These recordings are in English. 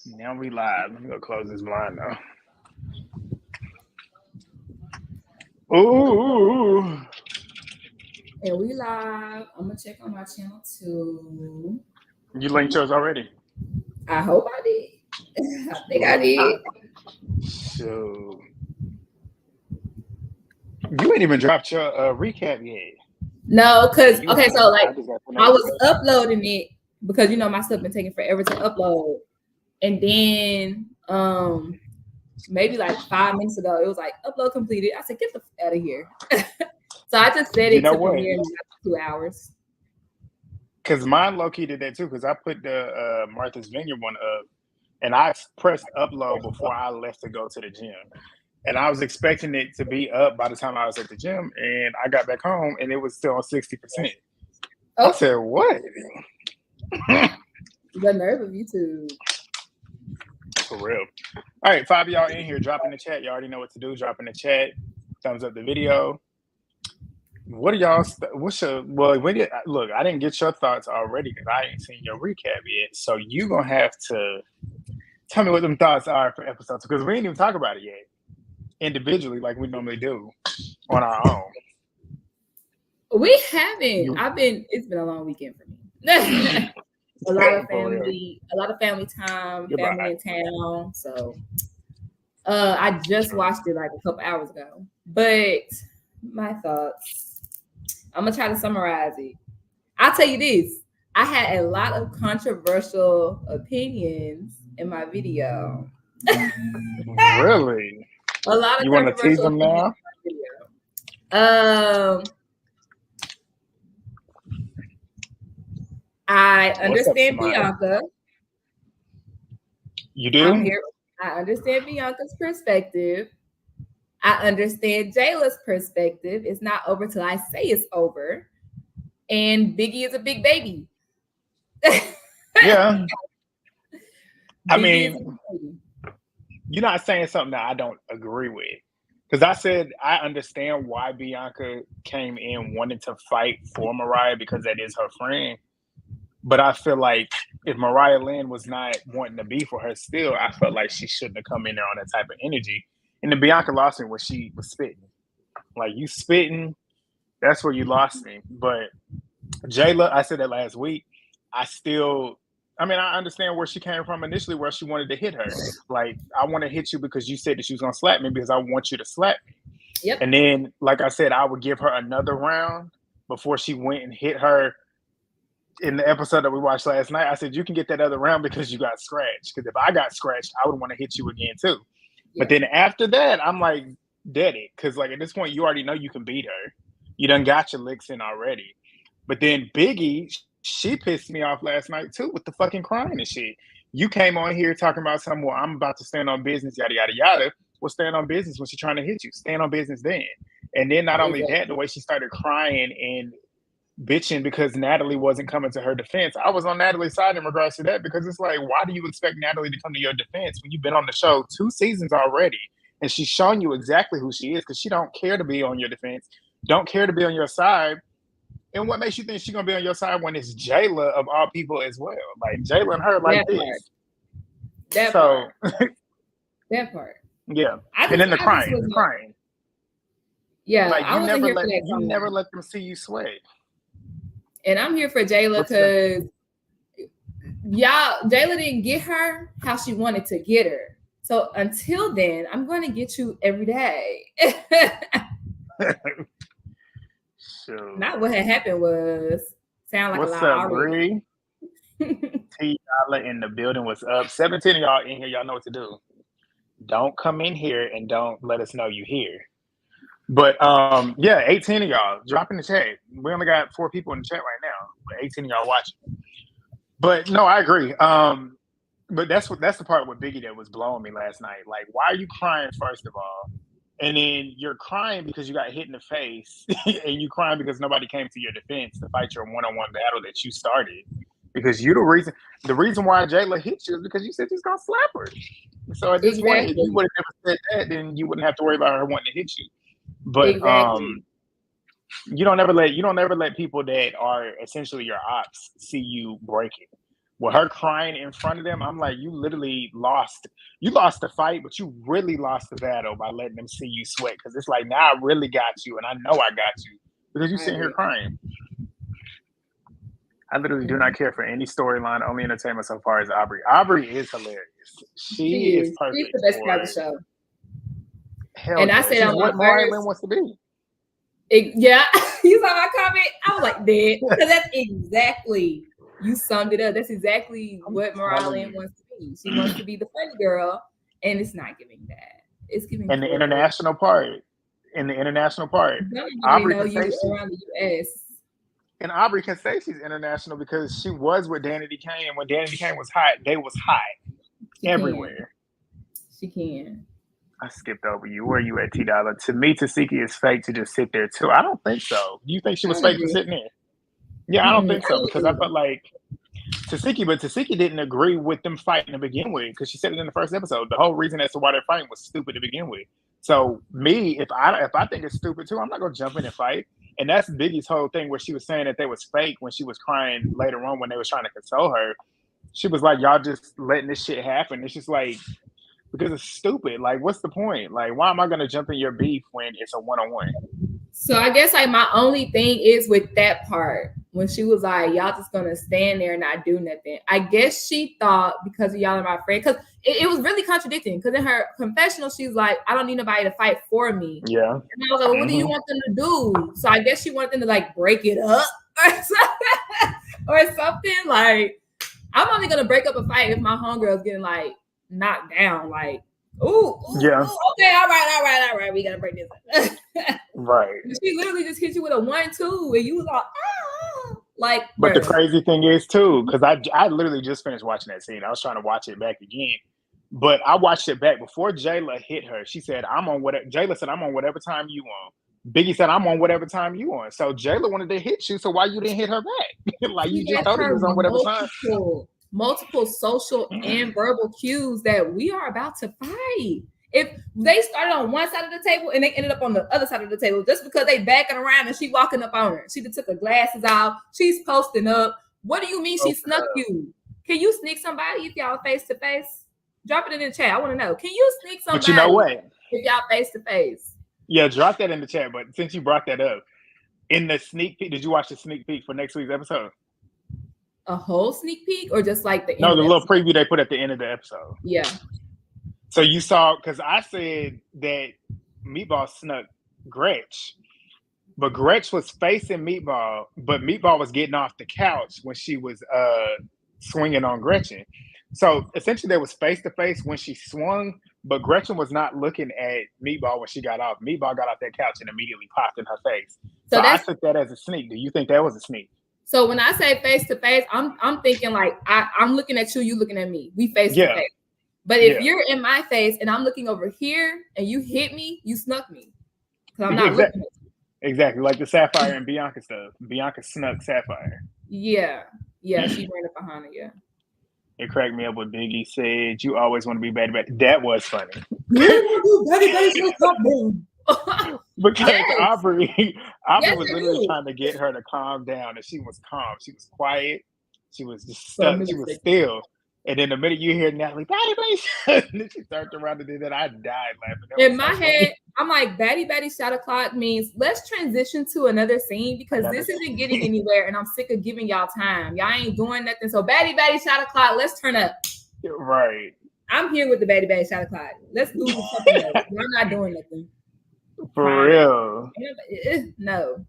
Now we live. Let me go close this blind now. Ooh. And we live. I'm gonna check on my channel too. You linked yours already? I hope I did. I think I did. So you ain't even dropped your recap yet. No, because okay, so like I was uploading it because my stuff been taking forever to upload. And then maybe like 5 minutes ago, it was like upload completed. I said, get the out of here. So I just said it to premiere in 2 hours. Because mine low-key did that too, because I put the Martha's Vineyard one up and I pressed upload before I left to go to the gym. And I was expecting it to be up by the time I was at the gym, and I got back home and it was still on 60%. I said, what? The nerve of YouTube. For real. All right, 5 of y'all in here, drop in the chat. You already know what to do. Drop in the chat. Thumbs up the video. What are y'all? Look, I didn't get your thoughts already because I ain't seen your recap yet. So you gonna have to tell me what them thoughts are for episode 2, because we ain't even talk about it yet individually like we normally do on our own. We haven't. It's been a long weekend for me. A lot of family time, family in town. So I just watched it like a couple hours ago. But my thoughts, I'm gonna try to summarize it. I'll tell you this. I had a lot of controversial opinions in my video. Really? A lot of you want to tease them now? I understand Bianca. You do? I understand Bianca's perspective. I understand Jayla's perspective. It's not over till I say it's over. And Biggie is a big baby. Yeah. I mean, you're not saying something that I don't agree with. Because I said I understand why Bianca came in wanting to fight for Mariah because that is her friend. But I feel like if Mariah Lynn was not wanting to be for her still, I felt like she shouldn't have come in there on that type of energy. And the Bianca lost me when she was spitting. Like, you spitting, that's where you lost me. But Jayla, I said that last week, I understand where she came from initially, where she wanted to hit her. Like, I want to hit you because you said that she was going to slap me because I want you to slap me. Yep. And then, like I said, I would give her another round before she went and hit her. In the episode that we watched last night, I said, you can get that other round because you got scratched. Because if I got scratched, I would want to hit you again too. Yeah. But then after that, I'm like, dead it. Because like at this point, you already know you can beat her. You done got your licks in already. But then Biggie, she pissed me off last night too with the fucking crying and shit. You came on here talking about something, well, I'm about to stand on business, yada, yada, yada. Well, stand on business when she's trying to hit you. Stand on business then. And then not only that, the way she started crying and bitching because Natalie wasn't coming to her defense. I was on Natalie's side in regards to that because it's like, why do you expect Natalie to come to your defense when you've been on the show 2 seasons already and she's shown you exactly who she is because she don't care to be on your defense, don't care to be on your side. And what makes you think she's gonna be on your side when it's Jayla of all people as well? Like Jayla and her like this. That part. That part. Yeah. And then the crying. Yeah, like you never let them see you sweat. And I'm here for Jayla because Jayla didn't get her how she wanted to get her. So until then, I'm going to get you every day. Sure. Not what had happened was sound like what's a lie. What's up, Bree? T-Dollar in the building. What's up? 17 of y'all in here. Y'all know what to do. Don't come in here and don't let us know you here. But 18 of y'all drop in the chat. We only got 4 people in the chat right now, but 18 of y'all watching. But no, I agree. But that's the part with Biggie that was blowing me last night. Like, why are you crying first of all, and then you're crying because you got hit in the face, and you crying because nobody came to your defense to fight your one-on-one battle that you started. Because you the reason why Jayla hit you is because you said she's gonna slap her. So at this point, if you would have never said that, then you wouldn't have to worry about her wanting to hit you. But you don't ever let people that are essentially your ops see you breaking. With her crying in front of them, I'm like, you literally lost. You lost the fight, but you really lost the battle by letting them see you sweat. Because it's like, now I really got you, and I know I got you because you sitting here crying. I literally do not care for any storyline, only entertainment so far as Aubrey. Aubrey is hilarious. She is perfect. She's the best part of the show. Hell and yeah. I said she's what Mariah wants to be. Yeah, you saw my comment. I was like, dead, because that's exactly. You summed it up. That's exactly what Mariah wants to be. She wants to be the funny girl, and it's not giving that. It's giving. And the international part. Aubrey know you around the U.S. And Aubrey can say she's international because she was with Danity Kane, and when Danity Kane was hot, they was hot everywhere. She can. I skipped over you. Where are you at, T-Dollar? To me, Tasiki is fake to just sit there too. I don't think so. Do you think she was fake for sitting there? Yeah, I don't think so because I felt like Tasiki didn't agree with them fighting to begin with because she said it in the first episode. The whole reason as to why they're fighting was stupid to begin with. So me, if I think it's stupid too, I'm not gonna jump in and fight. And that's Biggie's whole thing where she was saying that they was fake when she was crying later on when they was trying to console her. She was like, y'all just letting this shit happen. It's just like, because it's stupid. Like, what's the point? Like, why am I going to jump in your beef when it's a one-on-one? So I guess like my only thing is with that part, when she was like, y'all just going to stand there and not do nothing. I guess she thought because y'all are my friend, because it was really contradicting. Because in her confessional, she's like, I don't need nobody to fight for me. Yeah. And I was like, well, what do you want them to do? So I guess she wanted them to like break it up or something. Like, I'm only going to break up a fight if my homegirl's getting like knocked down. Like, ooh, yeah. Ooh, okay, all right. We got to break this up. Right. She literally just hit you with a 1-2 and you was like, like. But the crazy thing is too, because I literally just finished watching that scene. I was trying to watch it back again, but I watched it back before Jayla hit her. She said, Jayla said, I'm on whatever time you on. Biggie said, I'm on whatever time you on. So Jayla wanted to hit you, so why you didn't hit her back? Like you just thought he was on whatever time. Multiple social and verbal cues that we are about to fight. If they started on one side of the table and they ended up on the other side of the table just because they backing around and she walking up on her. She took her glasses off. She's posting up. What do you mean she snuck you? Can you sneak somebody if y'all face to face? Drop it in the chat. I want to know. Can you sneak somebody? But you know what? If y'all face to face. Yeah, drop that in the chat. But since you brought that up, in the sneak peek, did you watch the sneak peek for next week's episode? A whole sneak peek or just like the end? No, the little preview they put at the end of the episode. Yeah. So you saw, because I said that Meatball snuck Gretch, but Gretch was facing Meatball, but Meatball was getting off the couch when she was swinging on Gretchen. So essentially, they was face to face when she swung, but Gretchen was not looking at Meatball when she got off. Meatball got off that couch and immediately popped in her face. So I took that as a sneak. Do you think that was a sneak? So when I say face to face, I'm thinking like I'm looking at you looking at me. We face to face. But if you're in my face and I'm looking over here and you hit me, you snuck me. Because I'm not looking at you. Exactly. Like the Sapphire and Bianca stuff. Bianca snuck Sapphire. Yeah. Yeah, she ran up behind her, yeah. It cracked me up what Biggie said. You always want to be Baddy Baddy. That was funny. Because Aubrey was literally trying to get her to calm down, and she was calm. She was quiet. She was just stuck. She was still. And then the minute you hear Natalie, Baddy Baddy, and then she turned around and did that, I died laughing. In my head, I'm like, Baddy Baddy shot o'clock means let's transition to another scene because this isn't getting anywhere, and I'm sick of giving y'all time. Y'all ain't doing nothing. So Baddy Baddy shot o'clock, let's turn up. Right. I'm here with the Baddy Baddy shot o'clock. Let's do something else. I'm not doing nothing. For real. No.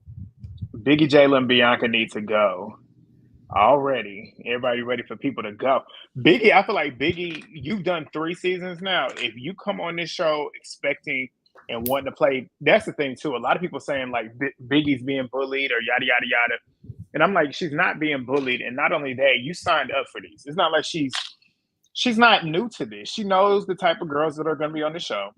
Biggie, Jayla, and Bianca need to go. Already. Everybody ready for people to go. Biggie, I feel like Biggie, you've done 3 seasons now. If you come on this show expecting and wanting to play, that's the thing too. A lot of people saying like Biggie's being bullied or yada, yada, yada. And I'm like, she's not being bullied. And not only that, you signed up for these. It's not like she's not new to this. She knows the type of girls that are going to be on the show.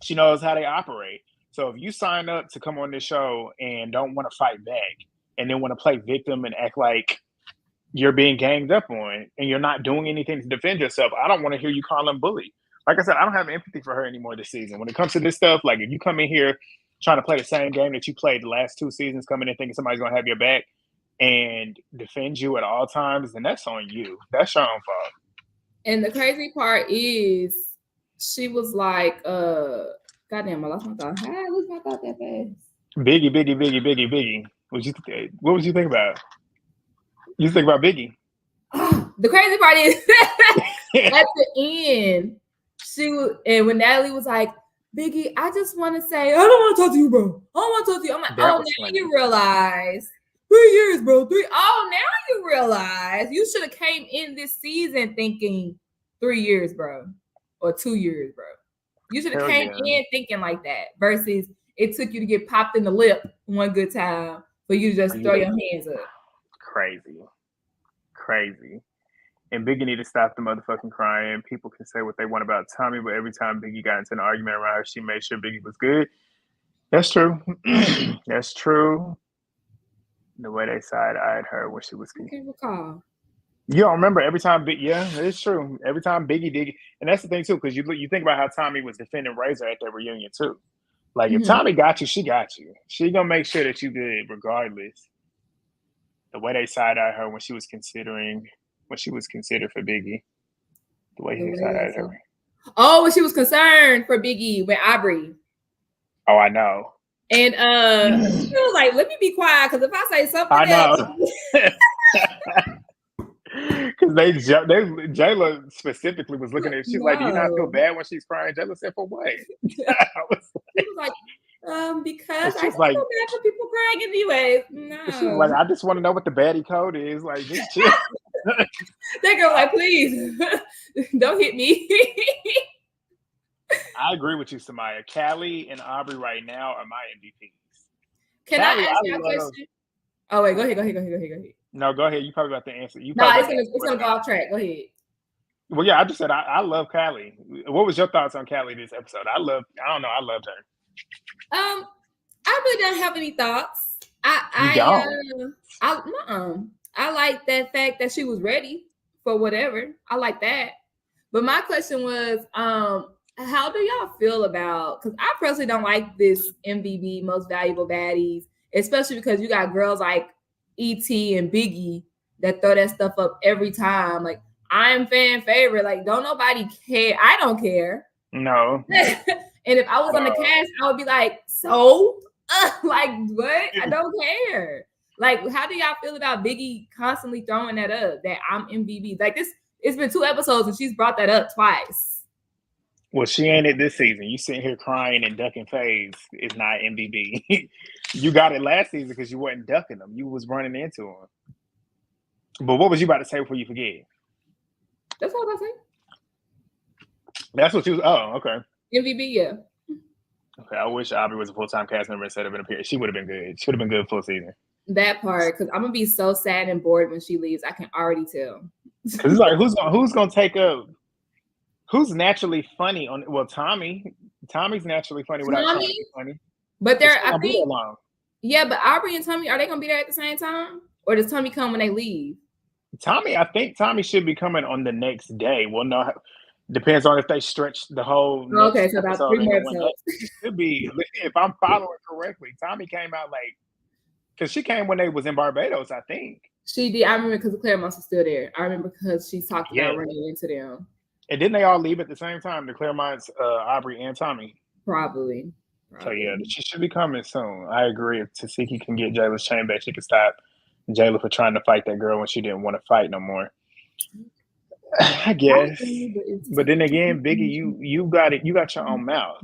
She knows how they operate. So if you sign up to come on this show and don't want to fight back and then want to play victim and act like you're being ganged up on and you're not doing anything to defend yourself, I don't want to hear you call them bully. Like I said, I don't have empathy for her anymore this season. When it comes to this stuff, like if you come in here trying to play the same game that you played the last 2 seasons, coming in thinking somebody's going to have your back, and defend you at all times, then that's on you. That's your own fault. And the crazy part is, she was like, goddamn, I lost my thought. How did I lose my thought that fast? Biggie. What would you think about? You think about Biggie? The crazy part is, at the end, and when Natalie was like, Biggie, I just want to say, I don't want to talk to you, bro. I don't want to talk to you. I'm like, now funny. You realize 3 years, bro. Oh, now you realize you should have came in this season thinking 3 years, bro, or 2 years, bro. You should have came in thinking like that versus it took you to get popped in the lip one good time for you to just throw your hands up. Crazy. And Biggie need to stop the motherfucking crying. People can say what they want about Tommy, but every time Biggie got into an argument around her, she made sure Biggie was good. That's true. That's true. The way they side-eyed her when she was I can't recall. You don't remember every time it's true. Every time Biggie did, and that's the thing too, because you think about how Tommy was defending Razor at their reunion too. Like if Tommy got you, she got you. She gonna make sure that you good regardless. The way they side-eyed her when she was considered for Biggie. The way he side-eyed her. Oh, when she was concerned for Biggie with Aubrey. Oh, I know. And she was like, "Let me be quiet, because if I say something, I know." Because Jayla specifically was looking at it. She's like, "Do you not feel bad when she's crying?" Jayla said, "For what?" I was like, because I feel bad for people crying anyways. No. She's like, "I just want to know what the baddie code is." Like, just chill. That girl like, please don't hit me. I agree with you, Samaya. Cali and Aubrey right now are my MVPs. Can Cali, I ask you a question? Oh wait, go ahead. No, go ahead. You probably got the answer. It's gonna go off track. Go ahead. Well, yeah, I just said I love Cali. What was your thoughts on Cali this episode? I loved her. I really don't have any thoughts. I like that fact that she was ready for whatever. I like that. But my question was, how do y'all feel about? Because I personally don't like this MVB, most valuable baddies, especially because you got girls like E.T. and Biggie that throw that stuff up every time. Like, I'm fan favorite. Like, don't nobody care. I don't care. No. And if I was on the cast, I would be like, so? Like, what? I don't care. Like, how do y'all feel about Biggie constantly throwing that up, that I'm MVB? Like, it's been 2 episodes and she's brought that up twice. Well, she ain't it this season. You sitting here crying and ducking faves is not MVB. You got it last season because you wasn't ducking them. You was running into them. But what was you about to say before you forget? That's what I say. That's what you was. Oh, okay. MVB, yeah. Okay, I wish Aubrey was a full-time cast member instead of an appearance. She would have been good. She would have been good full season. That part, because I'm gonna be so sad and bored when she leaves. I can already tell. Because it's like, who's gonna take up? Who's naturally funny on? Well, Tommy's naturally funny without trying to be funny. But I think, yeah, but Aubrey and Tommy, are they gonna be there at the same time, or does Tommy come when they leave? I think Tommy should be coming on the next day. Well, no, depends on if they stretch the whole. Okay, so about 3 more episodes. It could be, if I'm following correctly. Tommy came out because she came when they was in Barbados, I think. She did. I remember because the Claremonts was still there. I remember because she talked about running into them. And didn't they all leave at the same time? The Claremonts, Aubrey, and Tommy. Probably. So yeah, she should be coming soon. I agree. If Tasiki can get Jayla's chain back, she can stop Jayla for trying to fight that girl when she didn't want to fight no more. I guess. But then again, Biggie, you got it. You got your own mouth.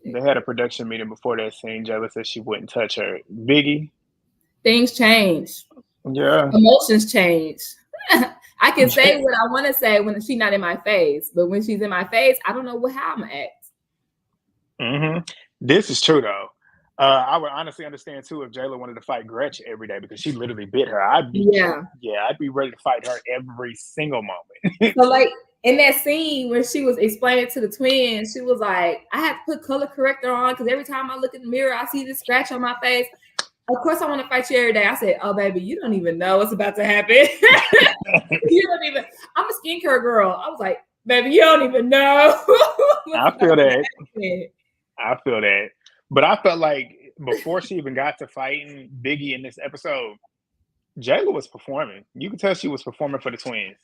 They had a production meeting before that scene. Jayla said she wouldn't touch her. Biggie. Things change. Yeah. Emotions change. I can say what I want to say when she's not in my face, but when she's in my face, I don't know how I'm gonna act. Mm-hmm. This is true though. I would honestly understand too if Jayla wanted to fight Gretch every day because she literally bit her. I'd be ready to fight her every single moment. So like in that scene where she was explaining to the twins, she was like, I have to put color corrector on because every time I look in the mirror, I see this scratch on my face. Of course, I want to fight you every day. I said, oh, baby, you don't even know what's about to happen. You don't even. I'm a skincare girl. I was like, baby, you don't even know. I feel that. But I felt like before she even got to fighting Biggie in this episode, Jayla was performing. You could tell she was performing for the twins.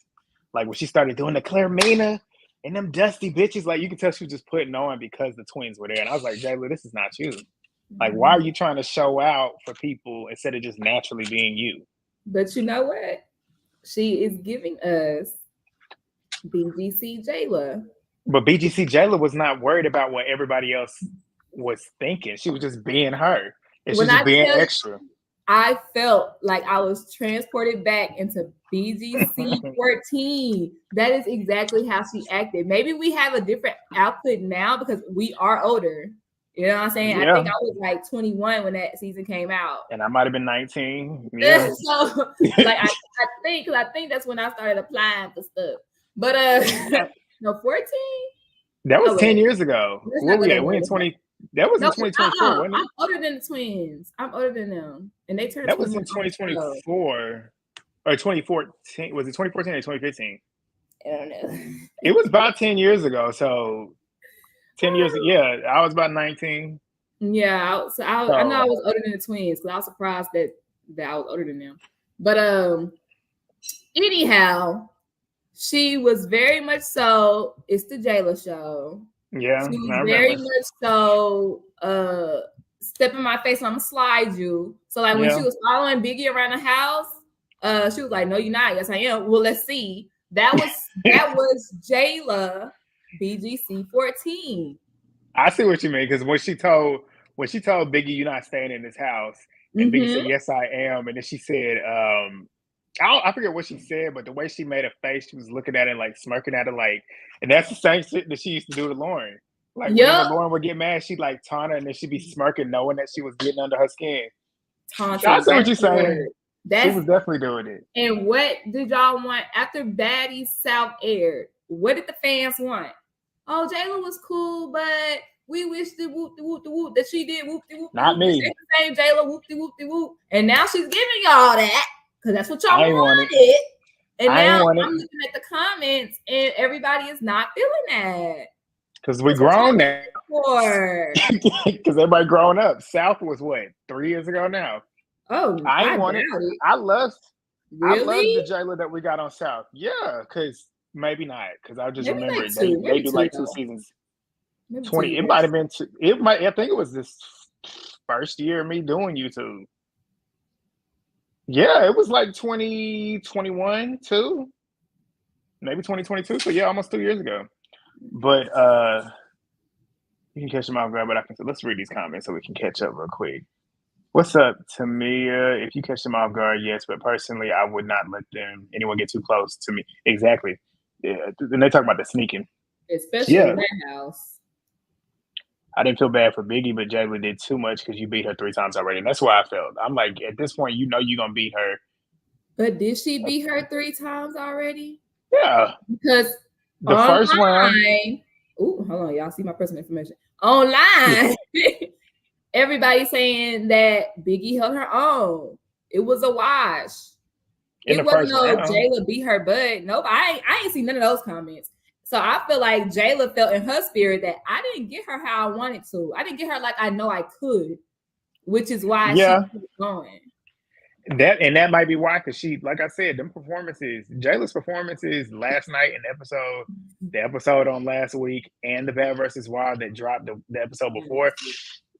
Like when she started doing the Claire Mina and them dusty bitches, like you could tell she was just putting on because the twins were there. And I was like, Jayla, this is not you. Like, why are you trying to show out for people instead of just naturally being you? But you know what? She is giving us BGC Jayla. But BGC Jayla was not worried about what everybody else was thinking. She was just being her. And she's just being extra. I felt like I was transported back into BGC 14. That is exactly how she acted. Maybe we have a different output now because we are older. You know what I'm saying? Yeah. I think I was like 21 when that season came out. And I might have been 19. Yeah. So like I think that's when I started applying for stuff. But no, 14? That was 10 years ago. What were we in 20? That was in 2024, wasn't it? I'm older than the twins. I'm older than them. And they turned That was in 2024 or 2014. Was it 2014 or 2015? I don't know. It was about 10 years ago. So 10 years, yeah, I was about 19. Yeah, I know I was older than the twins because I was surprised that I was older than them. But anyhow, she was very much so. It's the Jayla show. Yeah, she was very much so. Step in my face, I'm gonna slide you. So like when she was following Biggie around the house, she was like, "No, you're not." Yes, I am. Well, let's see. That was Jayla, BGC 14. I see what you mean because when she told Biggie, "You're not staying in this house," and Biggie said, "Yes, I am," and then she said, I forget what she said, but the way she made a face, she was looking at it like smirking at it, like, and that's the same shit that she used to do to Lauren. Like when Lauren would get mad, she'd like taunt her, and then she'd be smirking, knowing that she was getting under her skin. I see what you're saying. She was definitely doing it. And what did y'all want after Baddies South aired? What did the fans want? Oh, Jayla was cool, but we wish the whoop that she did whoop. Not me. The same Jayla whoop. And now she's giving y'all that. Because that's what y'all wanted. And now I'm looking at the comments and everybody is not feeling that. Because we're grown now. Because everybody grown up. South was what, 3 years ago now? Oh, I love the Jayla that we got on South. Yeah, because maybe not. Because I just remember they do like 2 seasons. 20. It might have been. I think it was this first year of me doing YouTube. Yeah, it was like 2021 too, maybe 2022. So yeah, almost 2 years ago. But you can catch them off guard. But let's read these comments so we can catch up real quick. What's up, Tamia? If you catch them off guard, yes. But personally, I would not let anyone get too close to me. Exactly. Yeah, and they talk about the sneaking, especially in that house. I didn't feel bad for Biggie, but Jayla did too much because you beat her 3 times already. And that's why I felt. I'm like, at this point, you know you're going to beat her. But did she beat her 3 times already? Yeah. Because the first round. Hold on, y'all see my personal information. Online, everybody's saying that Biggie held her own. It was a wash. It wasn't no Jayla beat her butt. Nope, I ain't seen none of those comments. So I feel like Jayla felt in her spirit that I didn't get her how I wanted to. I didn't get her like I know I could, which is why she kept going. That might be why, because she, like I said, Jayla's performances last night in the episode on last week, and the Bad vs. Wild that dropped the episode before,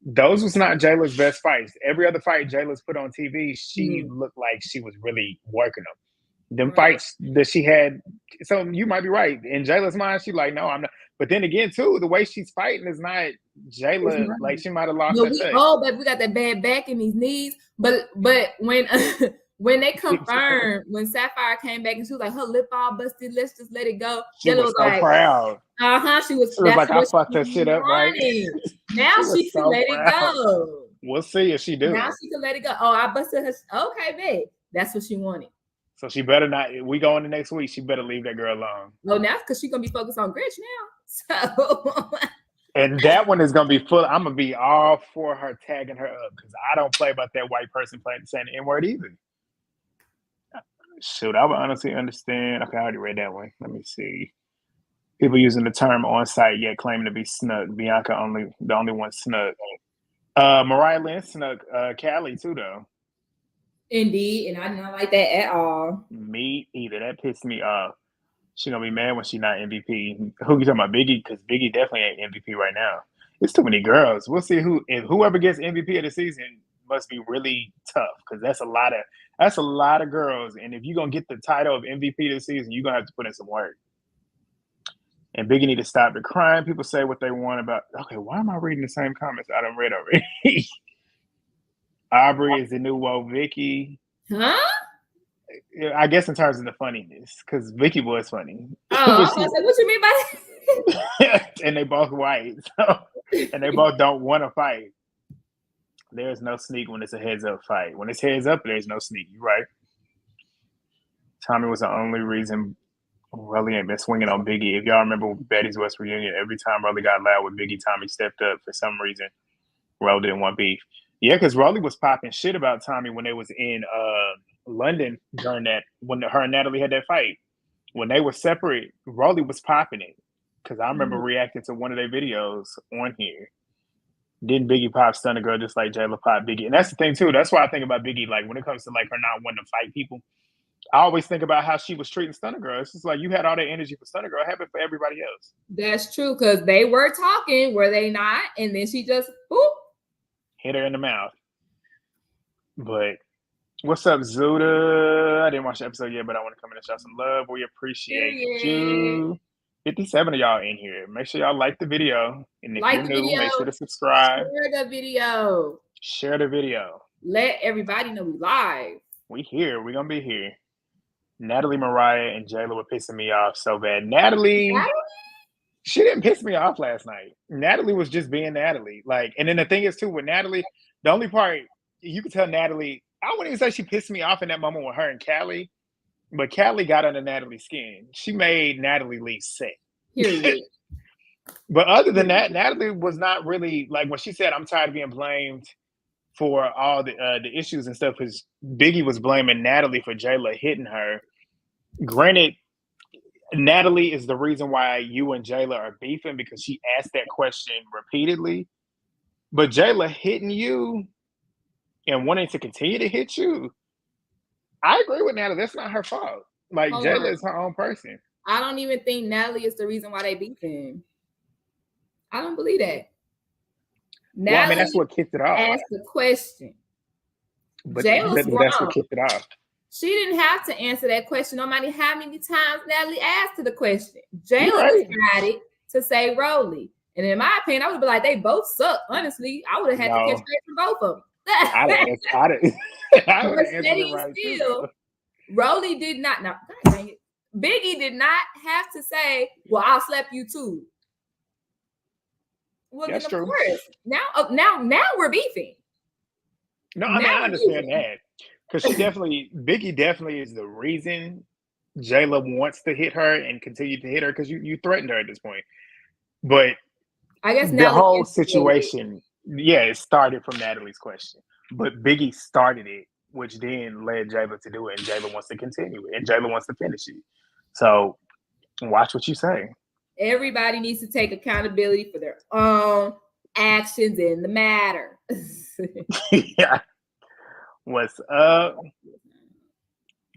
those was not Jayla's best fights. Every other fight Jayla's put on TV, she looked like she was really working them. Them fights that she had, so you might be right. In Jayla's mind, she's like, no, I'm not. But then again, too, the way she's fighting is not Jayla. Like she might have lost her touch. But we got that bad back in these knees. But when they confirmed, when Sapphire came back and she was like, her lip all busted, let's just let it go. She was so like, proud. She was like, I fucked that shit up, right? Now she can let it go. We'll see if she do. Now she can let it go. Oh, I busted her. Okay, babe. That's what she wanted. So she better not. We go into next week. She better leave that girl alone. Well, now because she's gonna be focused on Grinch now. So. And that one is gonna be full. I'm gonna be all for her tagging her up because I don't play about that white person saying the N-word either. Shoot, I would honestly understand. Okay, I already read that one. Let me see. People using the term on site yet claiming to be snug. Bianca the only one snug. Mariah Lynn snuck Cali too, though. Indeed, and I did not like that at all. Me either. That pissed me off. She gonna be mad when she not MVP. Who you talking about, Biggie? Because Biggie definitely ain't MVP right now. It's too many girls. We'll see whoever gets MVP of the season must be really tough because that's a lot of girls. And if you're gonna get the title of MVP of the season, you're gonna have to put in some work. And Biggie need to stop the crying. People say what they want about. Okay, why am I reading the same comments I done read already? Aubrey is the new woke Vicky. Huh? I guess in terms of the funniness, because Vicky was funny. Oh, I was like, what you mean by that? And they both white, and they both don't want to fight. There's no sneak when it's a heads-up fight. When it's heads up, there's no sneak. You're right. Tommy was the only reason Rolly ain't been swinging on Biggie. If y'all remember Betty's West reunion, every time Rolly got loud with Biggie, Tommy stepped up for some reason. Rolly didn't want beef. Yeah, because Rolly was popping shit about Tommy when they was in London during that, when her and Natalie had that fight. When they were separate, Rolly was popping it. Because I remember reacting to one of their videos on here. Didn't Biggie pop Stunner Girl just like Jayla popped Biggie? And that's the thing, too. That's why I think about Biggie. Like, when it comes to, like, her not wanting to fight people, I always think about how she was treating Stunner Girl. It's just like, you had all that energy for Stunner Girl. Have it for everybody else. That's true, because they were talking, were they not? And then she just, boop. Hit her in the mouth. But what's up, Zuda? I didn't watch the episode yet, but I want to come in and show some love. We appreciate you. 57 of y'all in here. Make sure y'all like the video. And if you're new, make sure to subscribe. Share the video. Share the video. Let everybody know we live. We here. We're going to be here. Natalie, Mariah, and Jayla were pissing me off so bad. Natalie? She didn't piss me off last night. Natalie was just being Natalie. Like, and then the thing is, too, with Natalie, the only part, you could tell Natalie, I wouldn't even say she pissed me off in that moment with her and Cali, but Cali got under Natalie's skin. She made Natalie leave set. But other than that, Natalie was not really, like, when she said, I'm tired of being blamed for all the issues and stuff, because Biggie was blaming Natalie for Jayla hitting her. Granted, Natalie is the reason why you and Jayla are beefing, because she asked that question repeatedly. But Jayla hitting you and wanting to continue to hit you, I agree with Natalie. That's not her fault. Like, Jayla is her own person. I don't even think Natalie is the reason why they beefing. I don't believe that. Natalie, well, I mean, that's what kicked it off. Asked the question. But that's what kicked it off. She didn't have to answer that question no matter how many times Natalie asked her the question. Jayla decided to say Rolly. And in my opinion, I would be like, they both suck. Honestly, I would have had to catch straight from both of them. I would have answered it right still. Rolly did not. No, dang it. Biggie did not have to say, well, I'll slap you too. Well, that's true. Now we're beefing. No, I mean, I understand that. Because Biggie definitely is the reason Jayla wants to hit her and continue to hit her, because you threatened her at this point. But I guess the whole situation, it started from Natalie's question. But Biggie started it, which then led Jayla to do it, and Jayla wants to continue it, and Jayla wants to finish it. So watch what you say. Everybody needs to take accountability for their own actions in the matter. Yeah. What's up?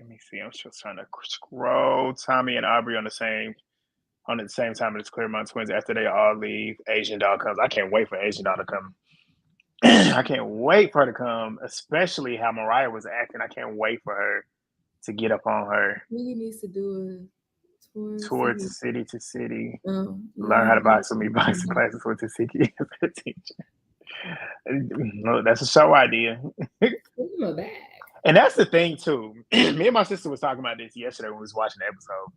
Let me see. I'm just trying to scroll. Tommy and Aubrey on the same time as Claremont Twins after they all leave. Asian Doll comes. I can't wait for Asian Doll to come. I can't wait for her to come, especially how Mariah was acting. I can't wait for her to get up on her. Really needs to do a tour to city to city. Learn how to box with me. Boxing classes with the teacher. No, that's a show idea. And that's the thing too. Me and my sister was talking about this yesterday when we was watching the episode.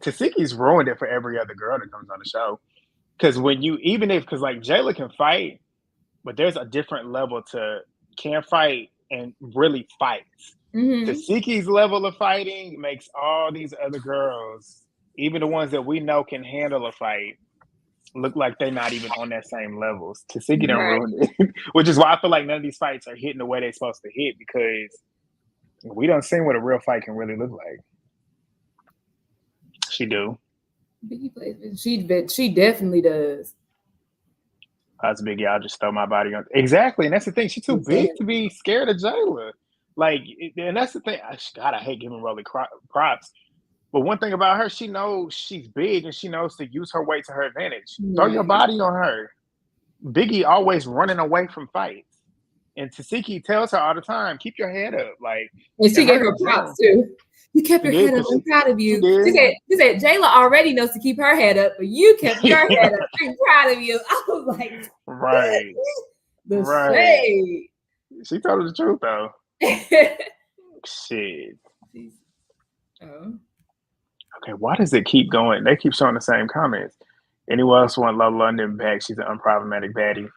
Tasiki's ruined it for every other girl that comes on the show. Because because like Jayla can fight, but there's a different level to can fight and really fights. Tasiki's level of fighting makes all these other girls, even the ones that we know can handle a fight, look like they're not even on that same level. Tasiki done ruined it, which is why I feel like none of these fights are hitting the way they're supposed to hit, because we done seen what a real fight can really look like. She do. Biggie plays. She definitely does. How's Biggie? I'll just throw my body on. Exactly, and that's the thing. She's too big to be scared of Jayla. Like, and that's the thing. God, I hate giving Rolly props. But one thing about her, she knows she's big and she knows to use her weight to her advantage. Right. Throw your body on her. Biggie always running away from fights. And Tasiki tells her all the time, keep your head up. Like, and she gave her props too. You kept your head up. I'm proud of you. She said Jayla already knows to keep her head up, but you kept your head up. I'm proud of you. I was like, right. The shade. She told her the truth though. Shit. Oh. Okay, why does it keep going? They keep showing the same comments. Anyone else want Low London back? She's an unproblematic baddie.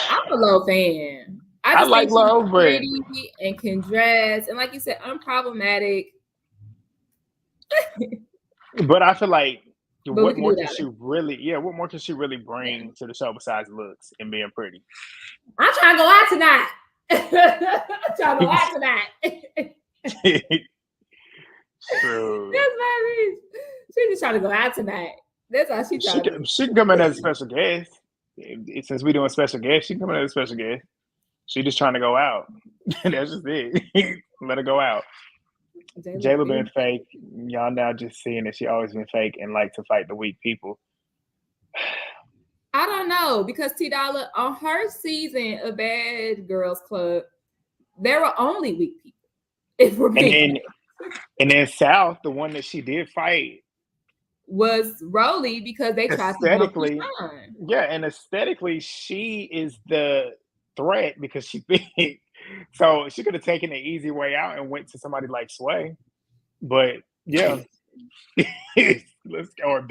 I'm a Low fan. I like Low, but pretty and can dress, and like you said, unproblematic. But I feel like what more can she really bring to the show besides looks and being pretty? I'm trying to go out tonight. I'm trying to go out tonight. True. That's my reason. She's just trying to go out tonight. That's how she can come in as a special guest. Since we're doing special guests, she can come in as a special guest. She just trying to go out. That's just it. Let her go out. Jayla been fake. Y'all now just seeing that she always been fake and like to fight the weak people. I don't know, because T Dollar on her season of Bad Girls Club, there were only weak people. If we're being and then South, the one that she did fight was Rolly, because they tried to and aesthetically she is the threat because she big. So she could have taken the easy way out and went to somebody like Sway. But yeah. or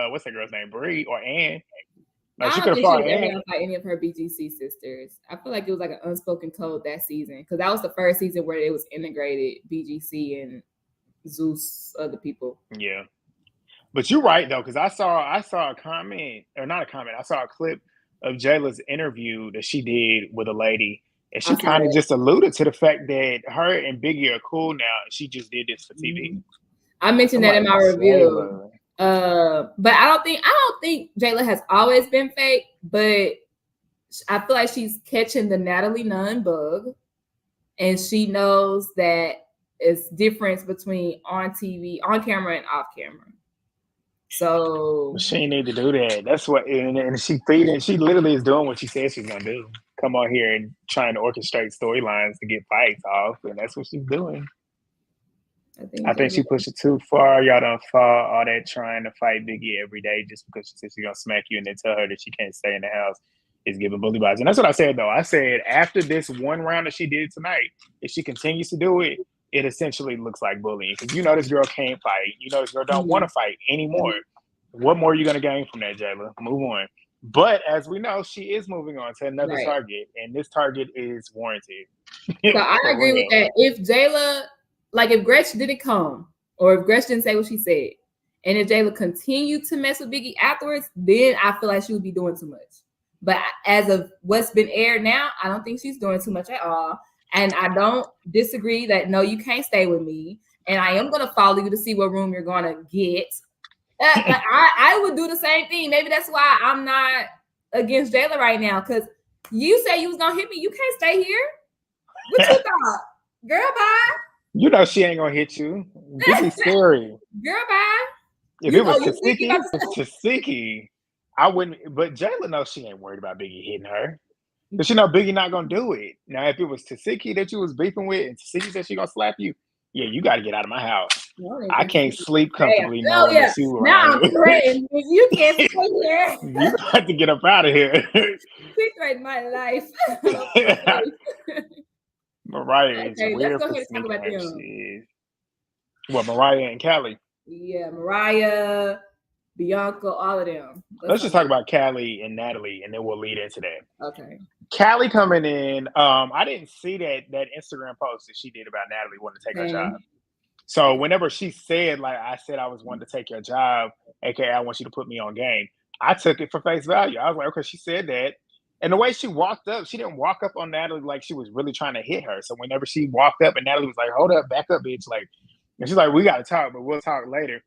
what's that girl's name? Bree or Ann. Like, she could have fought any of her BGC sisters. I feel like it was like an unspoken code that season, because that was the first season where it was integrated, BGC and Zeus, other people. Yeah, but you're right though, because I saw a comment, or not a comment. I saw a clip of Jayla's interview that she did with a lady, and she kind of just alluded to the fact that her and Biggie are cool now. And she just did this for TV. I mentioned that in my review. But I don't think Jayla has always been fake, but I feel like she's catching the Natalie Nunn bug, and she knows that it's difference between on TV, on camera, and off camera. So she need to do that. That's what, and she literally is doing what she said she's gonna do. Come on here and trying to orchestrate storylines to get fights off, and that's what she's doing. I think she pushed it too far. Y'all don't fall all that trying to fight Biggie every day just because she says she's gonna smack you and then tell her that she can't stay in the house is giving bully vibes. And that's what I said though. I said after this one round that she did tonight, if she continues to do it, it essentially looks like bullying. Because you know this girl can't fight. You know this girl don't want to fight anymore. What more are you gonna gain from that, Jayla? Move on. But as we know, she is moving on to another target, and this target is warranted. So I agree with that. If Jayla, like if Gretchen didn't come, or if Gretchen didn't say what she said, and if Jayla continued to mess with Biggie afterwards, then I feel like she would be doing too much. But as of what's been aired now, I don't think she's doing too much at all. And I don't disagree that, no, you can't stay with me. And I am going to follow you to see what room you're going to get. I would do the same thing. Maybe that's why I'm not against Jayla right now. Because you say you was going to hit me. You can't stay here. What you thought? Girl, bye. You know she ain't going to hit you. This is scary. Girl, bye. If it was Tasiki, I wouldn't. But Jayla knows she ain't worried about Biggie hitting her. Because she know Biggie not going to do it. Now, if it was Tasiki that you was beefing with and Tasiki said she going to slap you, yeah, you got to get out of my house. I can't sleep comfortably knowing that you were now I'm praying. You can't stay here. You have to get up out of here. She threatened my life. Mariah is weird. Let's go ahead and talk about them. What, Mariah and Cali? Yeah, Mariah, Bianca, all of them. Let's just talk about Cali and Natalie, and then we'll lead into that. Okay. Cali coming in. I didn't see that Instagram post that she did about Natalie wanting to take her job. So whenever she said, like, I said I was wanting to take your job, aka I want you to put me on game, I took it for face value. I was like, okay, she said that. And the way she walked up, she didn't walk up on Natalie like she was really trying to hit her. So whenever she walked up and Natalie was like, hold up, back up, bitch. Like, and she's like, we got to talk, but we'll talk later.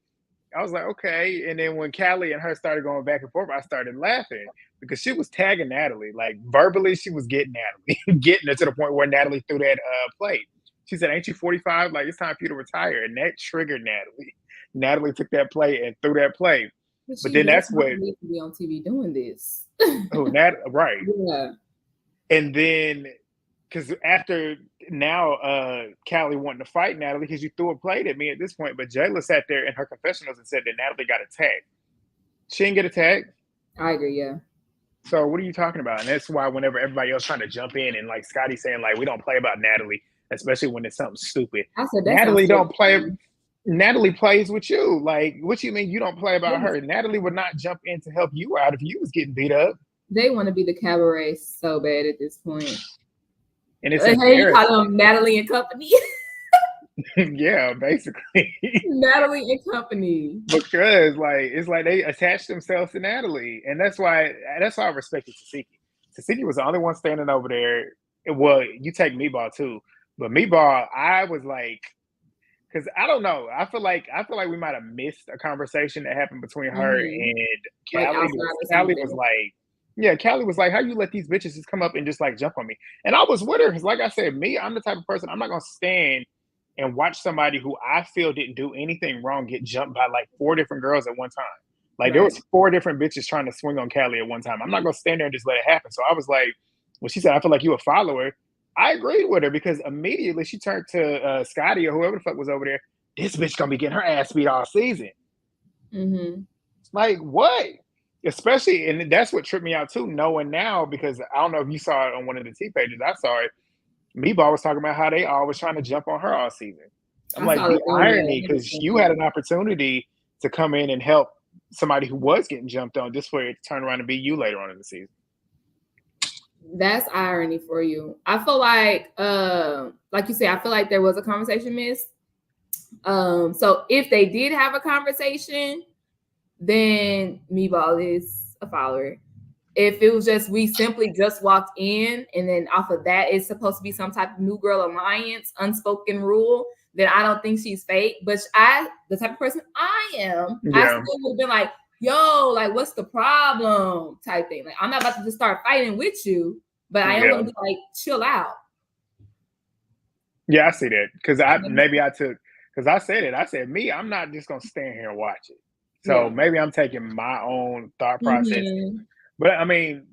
I was like, okay. And then when Cali and her started going back and forth, I started laughing because she was tagging Natalie. Like verbally, she was getting Natalie, getting her to the point where Natalie threw that plate. She said, "Ain't you 45? Like it's time for you to retire." And that triggered Natalie. Natalie took that plate and threw that plate. But then that's what needs to be on TV doing this. Oh, right. Yeah. And then because after now, Cali wanting to fight Natalie because you threw a plate at me at this point. But Jayla sat there in her confessionals and said that Natalie got attacked. She didn't get attacked. I agree, yeah. So what are you talking about? And that's why whenever everybody else trying to jump in and like Scotty saying like we don't play about Natalie, especially when it's something stupid. I said Natalie don't play. Natalie plays with you. Like, what you mean you don't play about her? Natalie would not jump in to help you out if you was getting beat up. They want to be the cabaret so bad at this point. And it's you call them Natalie and Company. Yeah, basically. Natalie and Company. Because like it's like they attach themselves to Natalie, and that's why I respected Tasiki. Tasiki was the only one standing over there. Well, you take Meatball too, but Meatball, I was like. Because I don't know. I feel like we might have missed a conversation that happened between her and Cali. Cali was like, Cali was like, how you let these bitches just come up and just like jump on me? And I was with her because like I said, I'm the type of person, I'm not going to stand and watch somebody who I feel didn't do anything wrong get jumped by like 4 different girls at one time. Like there was 4 different bitches trying to swing on Cali at one time. I'm not going to stand there and just let it happen. So I was like, well, she said, I feel like you a follower. I agreed with her because immediately she turned to Scotty or whoever the fuck was over there. This bitch gonna be getting her ass beat all season. Mm-hmm. Like what? Especially, and that's what tripped me out too. Knowing now because I don't know if you saw it on one of the T pages. I saw it. Meatball was talking about how they always trying to jump on her all season. I'm like the irony because you had an opportunity to come in and help somebody who was getting jumped on, just for it to turn around and be you later on in the season. That's irony for you. I feel like you said, I feel like there was a conversation missed. So if they did have a conversation, then Meatball is a follower. If it was just we simply just walked in and then off of that it's supposed to be some type of new girl alliance, unspoken rule, then I don't think she's fake. But the type of person I am, I still would have been like, yo, like, what's the problem? Type thing. Like, I'm not about to just start fighting with you, but I am going to be like, chill out. Yeah, I see that. Because I said it. I said, I'm not just going to stand here and watch it. So maybe I'm taking my own thought process. Mm-hmm. But I mean,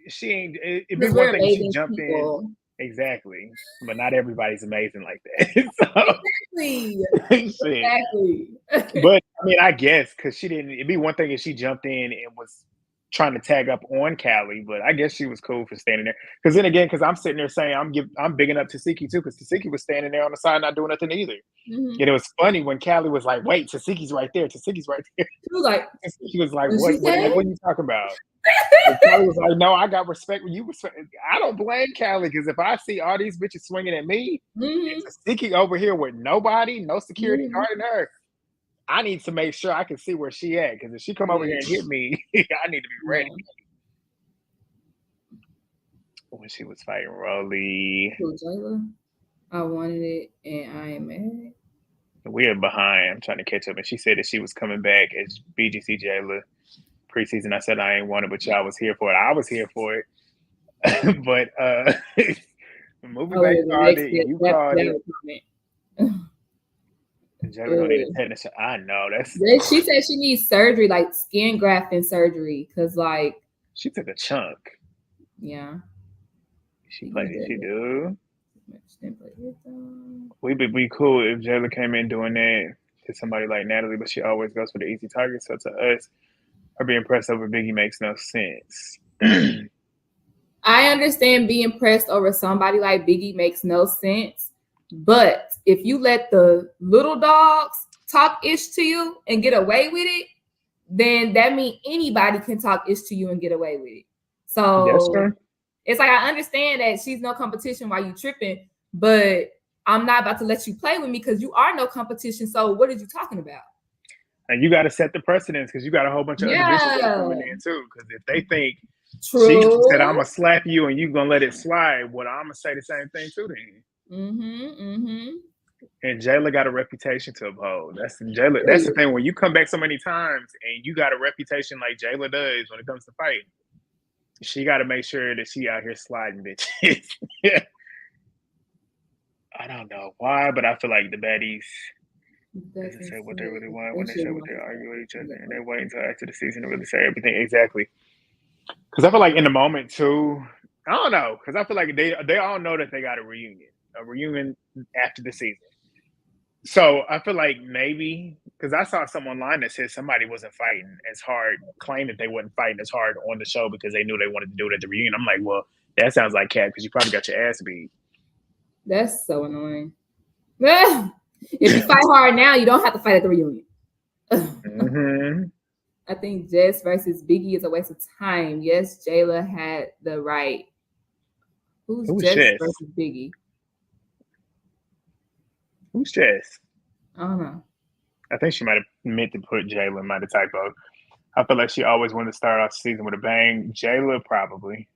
she ain't, it'd be one thing if she jumped in. Exactly. But not everybody's amazing like that. Exactly. But I mean, I guess because she didn't, it'd be one thing if she jumped in and was trying to tag up on Cali, but I guess she was cool for standing there. Because then again, because I'm sitting there saying I'm bigging up Tasiki too, because Tasiki was standing there on the side not doing nothing either. Mm-hmm. And it was funny when Cali was like, "Wait, Tasiki's right there. Tasiki's right there." She was like, "What are you talking about?" And Cali was like, "No, I got respect for you." I don't blame Cali because if I see all these bitches swinging at me, and Tasiki over here with nobody, no security guarding her, I need to make sure I can see where she at, because if she come over here and hit me, I need to be ready. When she was fighting Rolly. Jayla, I wanted it and I am mad. We are behind. I'm trying to catch up. And she said that she was coming back as BGC Jayla preseason. I said I ain't want it, but y'all was here for it. I was here for it. But the movie back started, you called it. Jayla need a technician. I know she said she needs surgery, like skin grafting surgery, because like she took a chunk. Yeah, she played. She do. We'd be cool if Jayla came in doing that to somebody like Natalie, but she always goes for the easy target. So to us, her being pressed over Biggie makes no sense. I understand being pressed over somebody like Biggie makes no sense. But if you let the little dogs talk ish to you and get away with it, then that means anybody can talk ish to you and get away with it. So it's like, I understand that she's no competition while you tripping, but I'm not about to let you play with me because you are no competition. So what are you talking about? And you got to set the precedence because you got a whole bunch of other bitches coming in too. Because if they think she said, I'm going to slap you and you going to let it slide, well, I'm going to say the same thing too then. And Jayla got a reputation to uphold. That's the thing. When you come back so many times and you got a reputation like Jayla does when it comes to fighting, She got to make sure that she out here sliding bitches. Yeah. I don't know why, but I feel like the baddies doesn't say what they really want when they say what they argue with each other, and they wait until after the season to really say everything exactly. Because I feel like in the moment too, I don't know. Because I feel like they all know that they got a reunion after the season. So I feel like maybe because I saw some online that said somebody wasn't fighting as hard, claimed that they wasn't fighting as hard on the show because they knew they wanted to do it at the reunion. I'm like, well, that sounds like cat because you probably got your ass beat. That's so annoying. If you fight hard now, you don't have to fight at the reunion. Mm-hmm. I think Jess versus Biggie is a waste of time. Yes, Jayla had the right. Who's Jess versus Biggie? Who's Jess? I don't know. I think she might have meant to put Jayla, might have typo. I feel like she always wanted to start off the season with a bang. Jayla, probably.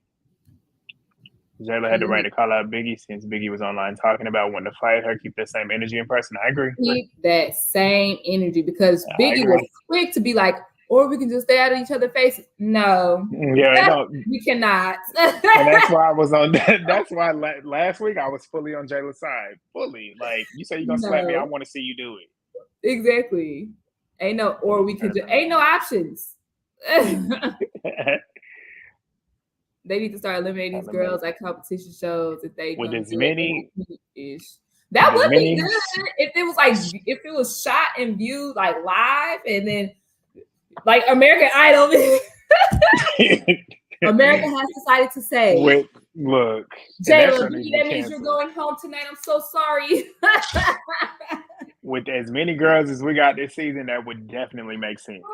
Jayla had the right to call out Biggie since Biggie was online talking about wanting to fight her, keep that same energy in person. I agree. Keep that same energy because Biggie was quick to be like, or we can just stay out of each other's faces. No. Yeah, no. We cannot. And that's why I was on that. That's why last week I was fully on Jayla's side. Fully. Like, you say you're going to slap me, I want to see you do it. Exactly. Ain't no, or we can just, ain't no options. They need to start eliminating these girls at competition shows if they with as many ish. That would be good if it was like if it was shot and viewed like live and then like American Idol. America has decided to say, look, Jayla, that means you're going home tonight. I'm so sorry. With as many girls as we got this season, that would definitely make sense.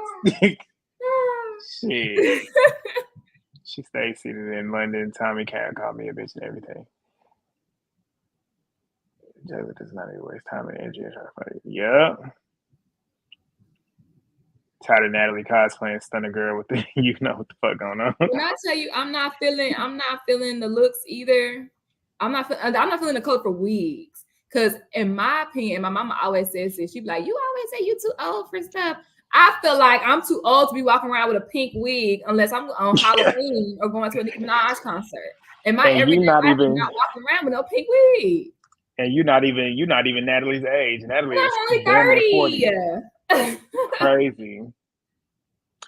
Shit. She stayed seated in London. Tommy can't call me a bitch and everything. Jayla does not even waste time and energy. Yep. Tired of Natalie cosplaying Stunner Girl with the you know what the fuck going on. When I tell you, I'm not feeling the looks either. I'm not feeling the color for wigs. Because in my opinion, my mama always says this. She'd be like, you always say you too old for stuff. I feel like I'm too old to be walking around with a pink wig unless I'm on Halloween or going to a Nicki Minaj concert. And my everyday life is not walking around with no pink wig. And you're not even Natalie's age. Natalie is only 30. Crazy.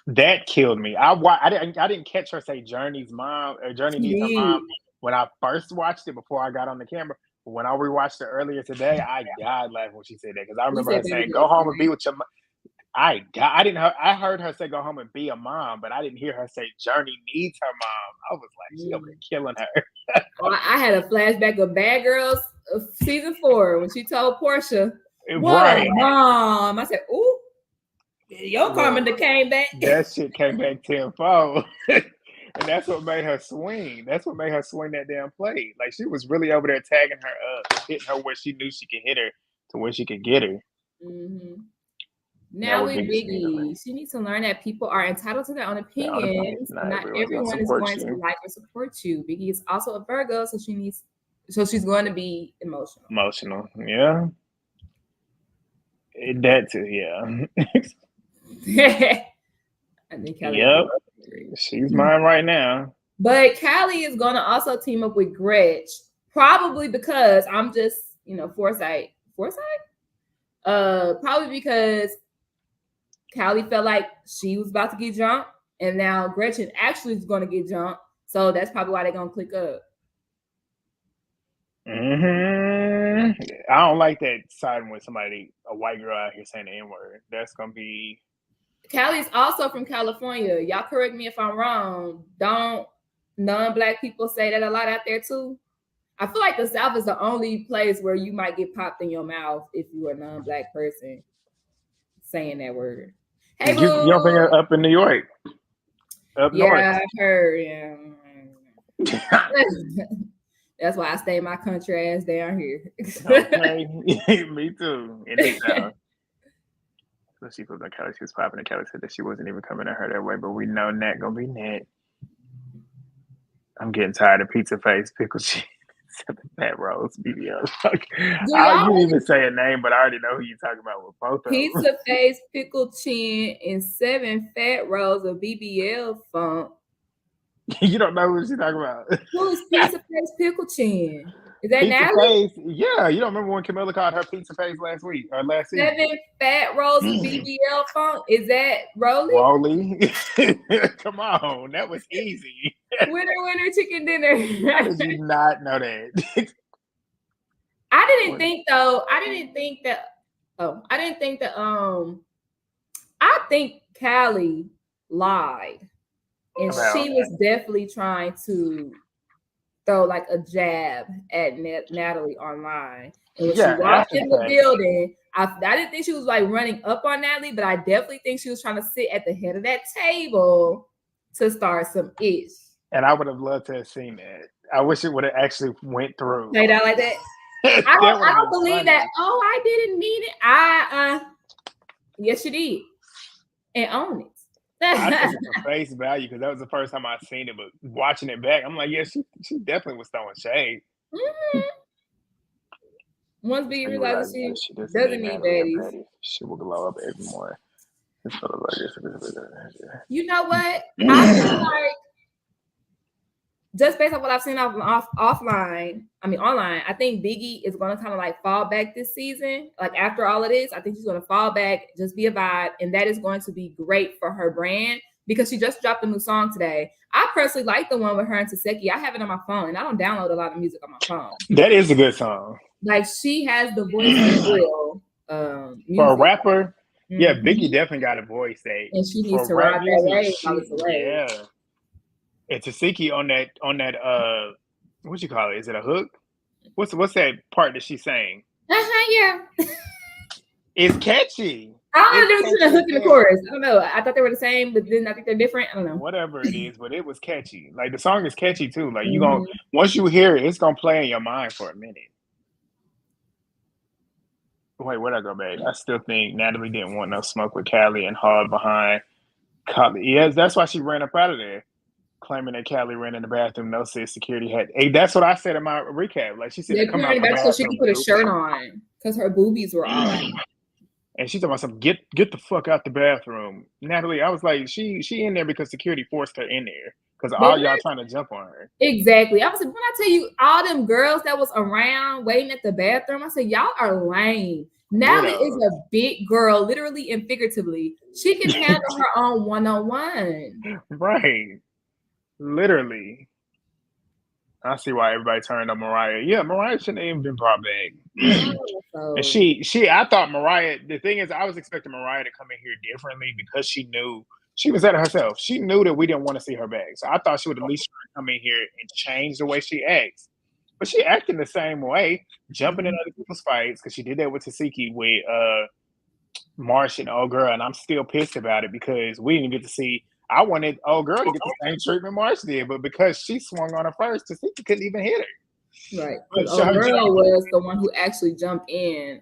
That killed me. I didn't catch her say Journey's mom or Journey needs her mom when I first watched it before I got on the camera. But when I rewatched it earlier today, I died laughing when she said that because I remember her saying, "Go home and be with your mom." I heard her say go home and be a mom, but I didn't hear her say Journey needs her mom. I was like, she over there killing her. I had a flashback of Bad Girls season 4 when she told Portia, "What a mom!" I said, "Ooh, your karma that came back." That shit came back tenfold. And that's what made her swing. That's what made her swing that damn plate. Like she was really over there tagging her up, hitting her where she knew she could hit her to where she could get her. Mm-hmm. Now with Biggie, she needs to learn that people are entitled to their own opinions. Not everyone is going to like or support you. Biggie is also a Virgo, so she's going to be emotional. Emotional, yeah. That too, yeah. I think Cali. Yep, she's mine right now. But Cali is going to also team up with Gretch, probably because I'm just, foresight. Probably because Cali felt like she was about to get jumped, and now Gretchen actually is going to get jumped. So that's probably why they're going to click up. Mm-hmm. I don't like that siding with a white girl out here saying the N-word. That's going to be... Cali's also from California. Y'all correct me if I'm wrong. Don't non-Black people say that a lot out there too? I feel like the South is the only place where you might get popped in your mouth if you're a non-Black person saying that word. Hey, you don't think up in New York? Up north? Yeah, I've heard. Yeah. That's why I stay my country ass down here. Okay, me too. In the South. So she put on Kelly. She was popping, and Kelly said that she wasn't even coming at her that way. But we know Nat gonna be Nat. I'm getting tired of pizza face, pickle cheese. Fat rolls, BBL. I didn't even say a name, but I already know who you're talking about with both of them. Pizza face, pickle chin, and 7 fat rolls of BBL funk. You don't know what she's talking about. Who's Pizza Face Pickle Chin? Is that Pizza Natalie? Face? Yeah, you don't remember when Camilla called her Pizza Face last week or last season? 7 fat rolls of BBL funk. Is that Rolly? Rolly? Come on, that was easy. Winner, chicken dinner. How did you not know that? I didn't think I think Cali lied. And she was definitely trying to throw like a jab at Natalie online. And when she walked in the building, I didn't think she was like running up on Natalie, but I definitely think she was trying to sit at the head of that table to start some ish. And I would have loved to have seen that. I wish it would have actually went through. Like that, like that. I don't believe that. Oh, I didn't mean it. Yes, you did. And own it. I think it's a face value because that was the first time I seen it, but watching it back, I'm like, yeah, she definitely was throwing shade. Mm-hmm. Once Biggie realizes she doesn't need baddies, she will glow up even more. You know what? I feel like just based on what I've seen online, I think Biggie is going to kind of like fall back this season. Like after all of this, I think she's going to fall back, just be a vibe. And that is going to be great for her brand because she just dropped a new song today. I personally like the one with her and Taseki. I have it on my phone and I don't download a lot of music on my phone. That is a good song. Like she has the voice of real for a rapper. Mm-hmm. Yeah, Biggie definitely got a voice that. And she needs to ride that wave. Yeah. And Taseki on that what you call it? Is it a hook? What's that part that she's saying? Yeah. It's catchy. I don't know if it's a hook in the chorus. I don't know. I thought they were the same, but then I think they're different. I don't know. Whatever it is, but it was catchy. Like the song is catchy too. Like you gonna once you hear it, it's gonna play in your mind for a minute. Wait, where'd I go, babe? I still think Natalie didn't want no smoke with Cali and hard behind Cali. Yes, that's why she ran up out of there. Claiming that Cali ran in the bathroom, no said security had. Hey, that's what I said in my recap. Like she said, come out back so she could put a shirt on because her boobies were all out. And she's talking about some get the fuck out the bathroom. Natalie, I was like, she in there because security forced her in there because all y'all trying to jump on her. Exactly. I was like, when I tell you all them girls that was around waiting at the bathroom, I said, y'all are lame. Natalie is a big girl, literally and figuratively. She can handle her own one-on-one. Right. Literally. I see why everybody turned on Mariah. Yeah, Mariah shouldn't have even been brought back. And she I thought Mariah, the thing is, I was expecting Mariah to come in here differently because she knew she was at it herself. She knew that we didn't want to see her back. So I thought she would at least come in here and change the way she acts. But she acting the same way, jumping in other people's fights, because she did that with Taseki with Marsh and Old Girl, and I'm still pissed about it because we didn't get to see. I wanted Old Girl to get the same treatment Marsh did, but because she swung on her first, Taseki couldn't even hit her. Right. Old Girl was the one who actually jumped in,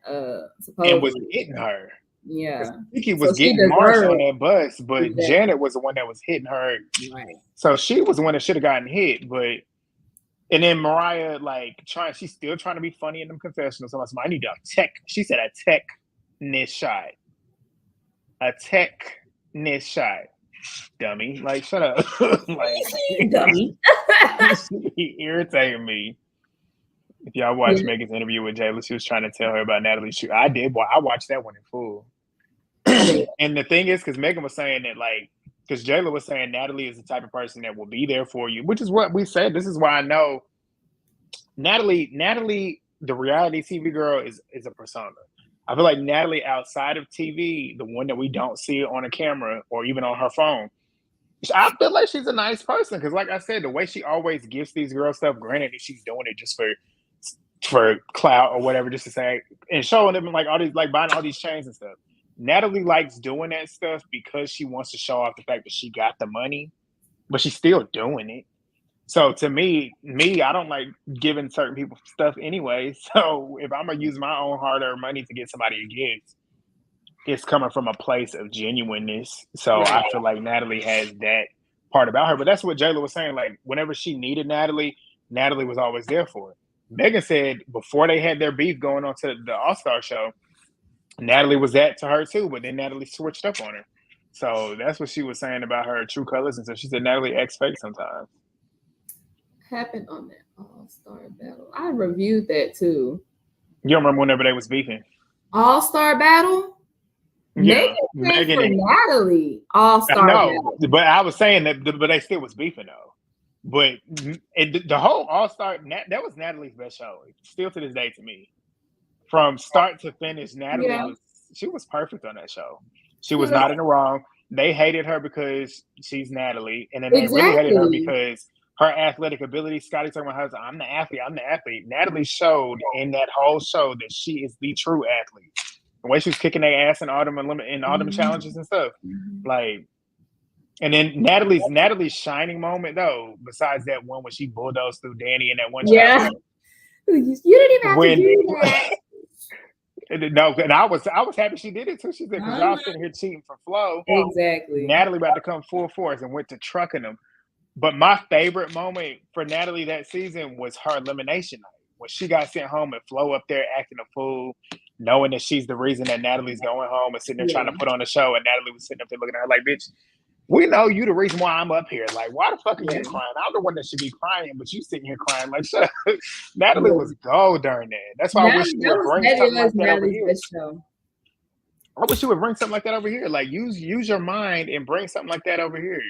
supposedly. And was hitting her. Yeah. Taseki was getting Marsh on that bus, but Janet was the one that was hitting her. Right. So she was the one that should have gotten hit, but. And then Mariah, she's still trying to be funny in them confessionals. So I need she said a techness shot. A techness shot. Dummy. Like, shut up. Dummy. She irritated me. If y'all watched Megan's interview with Jayla, she was trying to tell her about Natalie. I did. Boy, I watched that one in full. And the thing is, because Megan was saying that, because Jayla was saying Natalie is the type of person that will be there for you, which is what we said. This is why I know Natalie, the reality TV girl, is a persona. I feel like Natalie outside of TV, the one that we don't see on a camera or even on her phone, I feel like she's a nice person. Because like I said, the way she always gives these girls stuff, granted that she's doing it just for clout or whatever, just to say, and showing them all these, buying all these chains and stuff. Natalie likes doing that stuff because she wants to show off the fact that she got the money, but she's still doing it. So to me, I don't like giving certain people stuff anyway. So if I'm going to use my own hard-earned money to get somebody a gift, it's coming from a place of genuineness. So I feel like Natalie has that part about her. But that's what Jayla was saying. Like, whenever she needed Natalie was always there for her. Megan said before they had their beef going on to the All-Star show, Natalie was that to her too, but then Natalie switched up on her. So that's what she was saying about her true colors, and so she said Natalie acts fake sometimes. Happened on that All-Star Battle. I reviewed that too. You don't remember whenever they was beefing? All-Star Battle? Yeah, Megan and Natalie. All-Star Battle. But I was saying that, but they still was beefing though. But the whole All-Star, that was Natalie's best show. Still to this day to me. From start to finish, Natalie was perfect on that show. She was not in the wrong. They hated her because she's Natalie, and then they really hated her because her athletic ability. Scotty talking about her, I'm the athlete. Natalie showed in that whole show that she is the true athlete. The way she was kicking their ass in all them challenges and stuff. Like, and then Natalie's shining moment though, besides that one when she bulldozed through Danny in that one challenge. You didn't even have to do that. No, and I was happy she did it too. She said, because y'all sitting here cheating for flow. Exactly. Natalie about to come full force and went to trucking them. But my favorite moment for Natalie that season was her elimination night. When she got sent home and Flo up there acting a fool, knowing that she's the reason that Natalie's going home and sitting there trying to put on a show, and Natalie was sitting up there looking at her like, bitch, we know you the reason why I'm up here. Like, why the fuck are you crying? I'm the one that should be crying, but you sitting here crying. Like, shut up. Natalie was gold during that. That's why I wish you would bring something like that over here. I wish you would bring something like that over here. Like, use your mind and bring something like that over here.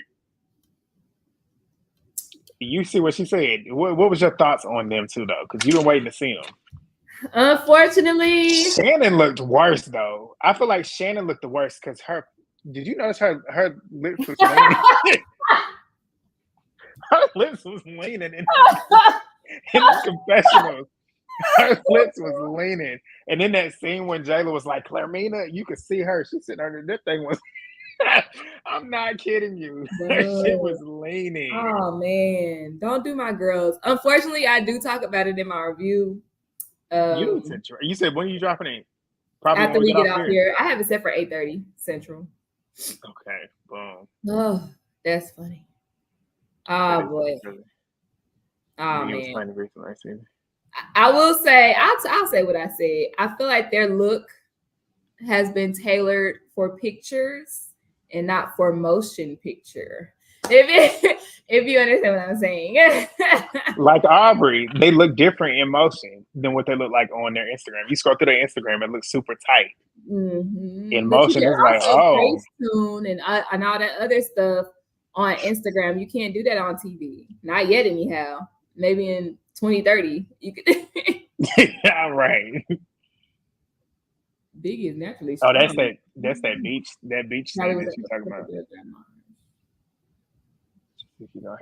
You see what she said. What was your thoughts on them too, though? Because you've been waiting to see them. Unfortunately, Shannon looked worse though. I feel like Shannon looked the worst because her. Did you notice her lips was leaning? Her lips was leaning in the confessional. Her lips was leaning, and in that scene when Jayla was like, "Claremina," you could see her. She's sitting under that thing was. I'm not kidding you. That shit was leaning. Oh man, don't do my girls. Unfortunately, I do talk about it in my review. You said when are you dropping it? Probably after we get off here. I have it set for 8:30 Central. Okay, boom. Oh, that's funny. Oh boy. Oh man. I will say, I'll say what I said. I feel like their look has been tailored for pictures and not for motion picture. If you understand what I'm saying. Like Aubrey, they look different in motion than what they look like on their Instagram. You scroll through their Instagram, it looks super tight. Mm-hmm. In motion, it's like, oh. And all that other stuff on Instagram. You can't do that on TV. Not yet, anyhow. Maybe in 2030, you could. Yeah, right. Biggie is naturally strong. Oh, that's that beach scene that you talking about.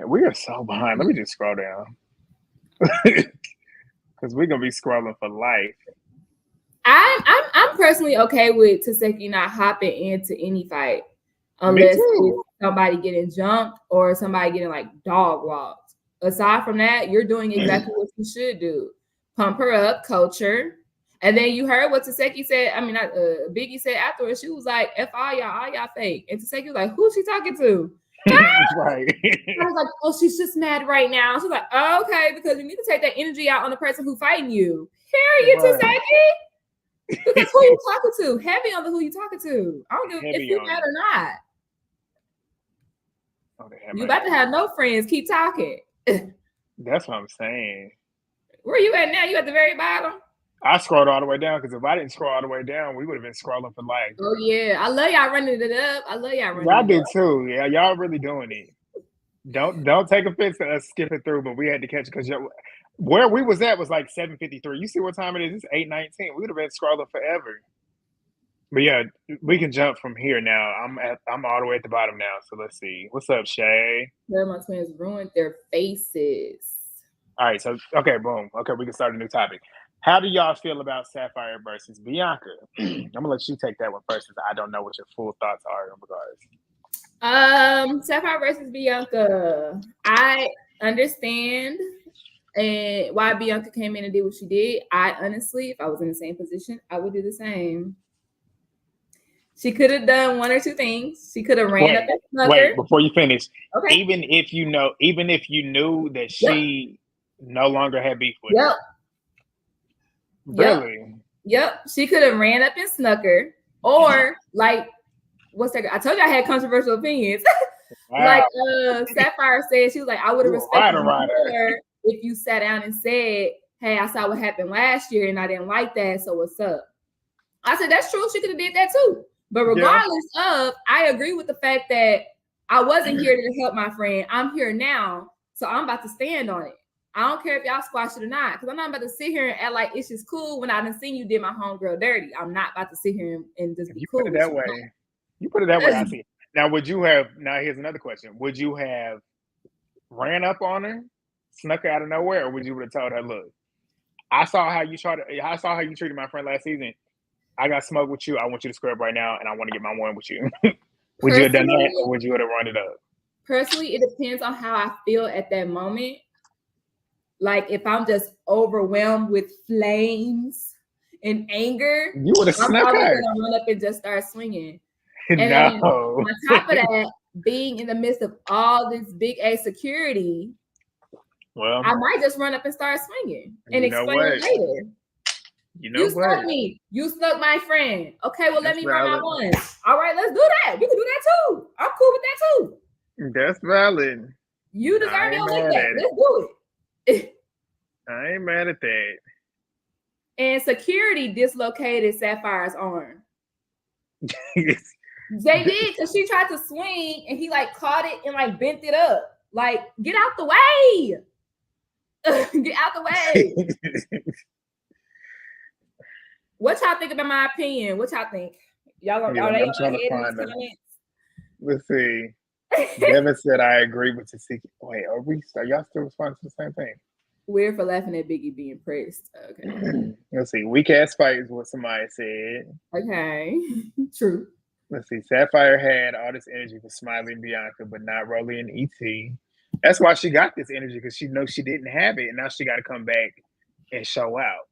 We are so behind. Let me just scroll down. Because we're gonna be scrolling for life. I'm personally okay with Taseki not hopping into any fight unless it's somebody getting jumped or somebody getting like dog walked. Aside from that, you're doing exactly what you should do. Pump her up, coach her. And then you heard what Taseki said. I mean, Biggie said afterwards, she was like, F all y'all fake. And Taseki was like, who's she talking to? Right. I was like, oh, she's just mad right now. She's like, oh, okay, because you need to take that energy out on the person who's fighting you. Period, Taseki. Because who you talking to? Heavy on the who you talking to. I don't give if you're mad or not. You about to have no friends. Keep talking. That's what I'm saying. Where you at now? You at the very bottom? I scrolled all the way down because if I didn't scroll all the way down, we would have been scrolling for life. Oh yeah, I love y'all running it up. Y'all do too. Yeah, y'all really doing it. Don't take offense to us skipping through, but we had to catch it because where we was at was like 7:53. You see what time it is? It's 8:19. We would have been scrolling forever. But yeah, we can jump from here now. I'm all the way at the bottom now. So let's see. What's up, Shay? Where my twins ruined their faces. All right, so okay, boom. Okay, we can start a new topic. How do y'all feel about Sapphire versus Bianca? I'm gonna let you take that one first, because I don't know what your full thoughts are in regards. Sapphire versus Bianca. I understand and why Bianca came in and did what she did. I honestly, if I was in the same position, I would do the same. She could have done one or two things. She could have ran up and snuck her. Wait, before you finish. Okay. Even if you knew that she no longer had beef with her. Really? Yep. She could have ran up and snuck her. Or like what's that? I told you I had controversial opinions. Wow. Like Sapphire said, she was like, I would have respected you more if you sat down and said, hey, I saw what happened last year and I didn't like that. So what's up? I said, that's true. She could have did that too. But regardless of, I agree with the fact that I wasn't here to help my friend. I'm here now. So I'm about to stand on it. I don't care if y'all squash it or not. Because I'm not about to sit here and act like it's just cool when I done seen you did my homegirl dirty. I'm not about to sit here and just be cool. Put it that way. You put it that way, I see. Now, here's another question. Would you have ran up on her, snuck her out of nowhere, or would you have told her, look, I saw how you treated my friend last season. I got smoked with you. I want you to square up right now, and I want to get my one with you. Would you have done that, or would you have run it up? Personally, it depends on how I feel at that moment. Like, if I'm just overwhelmed with flames and anger, you would have snuck her. I'm probably going to run up and just start swinging. And then on top of that, being in the midst of all this big ass security, well, I might just run up and start swinging and explain it later. You snuck me. You snuck my friend. Okay, well, let me run my one. All right, let's do that. We can do that too. I'm cool with that too. That's valid. You deserve your lick back. Let's do it. I ain't mad at that. And security dislocated Sapphire's arm. They did, because she tried to swing and he like caught it and like bent it up. Like, get out the way. Get out the way. What y'all think about my opinion? What y'all think? Y'all gonna I'm trying to find them. Let's see. Devin said I agree with the secret. Wait, are y'all still responding to the same thing? Weird for laughing at Biggie being pressed. Okay. Let's see. Weak ass fight is what somebody said. Okay. True. Let's see. Sapphire had all this energy for Smiley and Bianca, but not Rolly and ET. That's why she got this energy, because she knows she didn't have it, and now she got to come back and show out.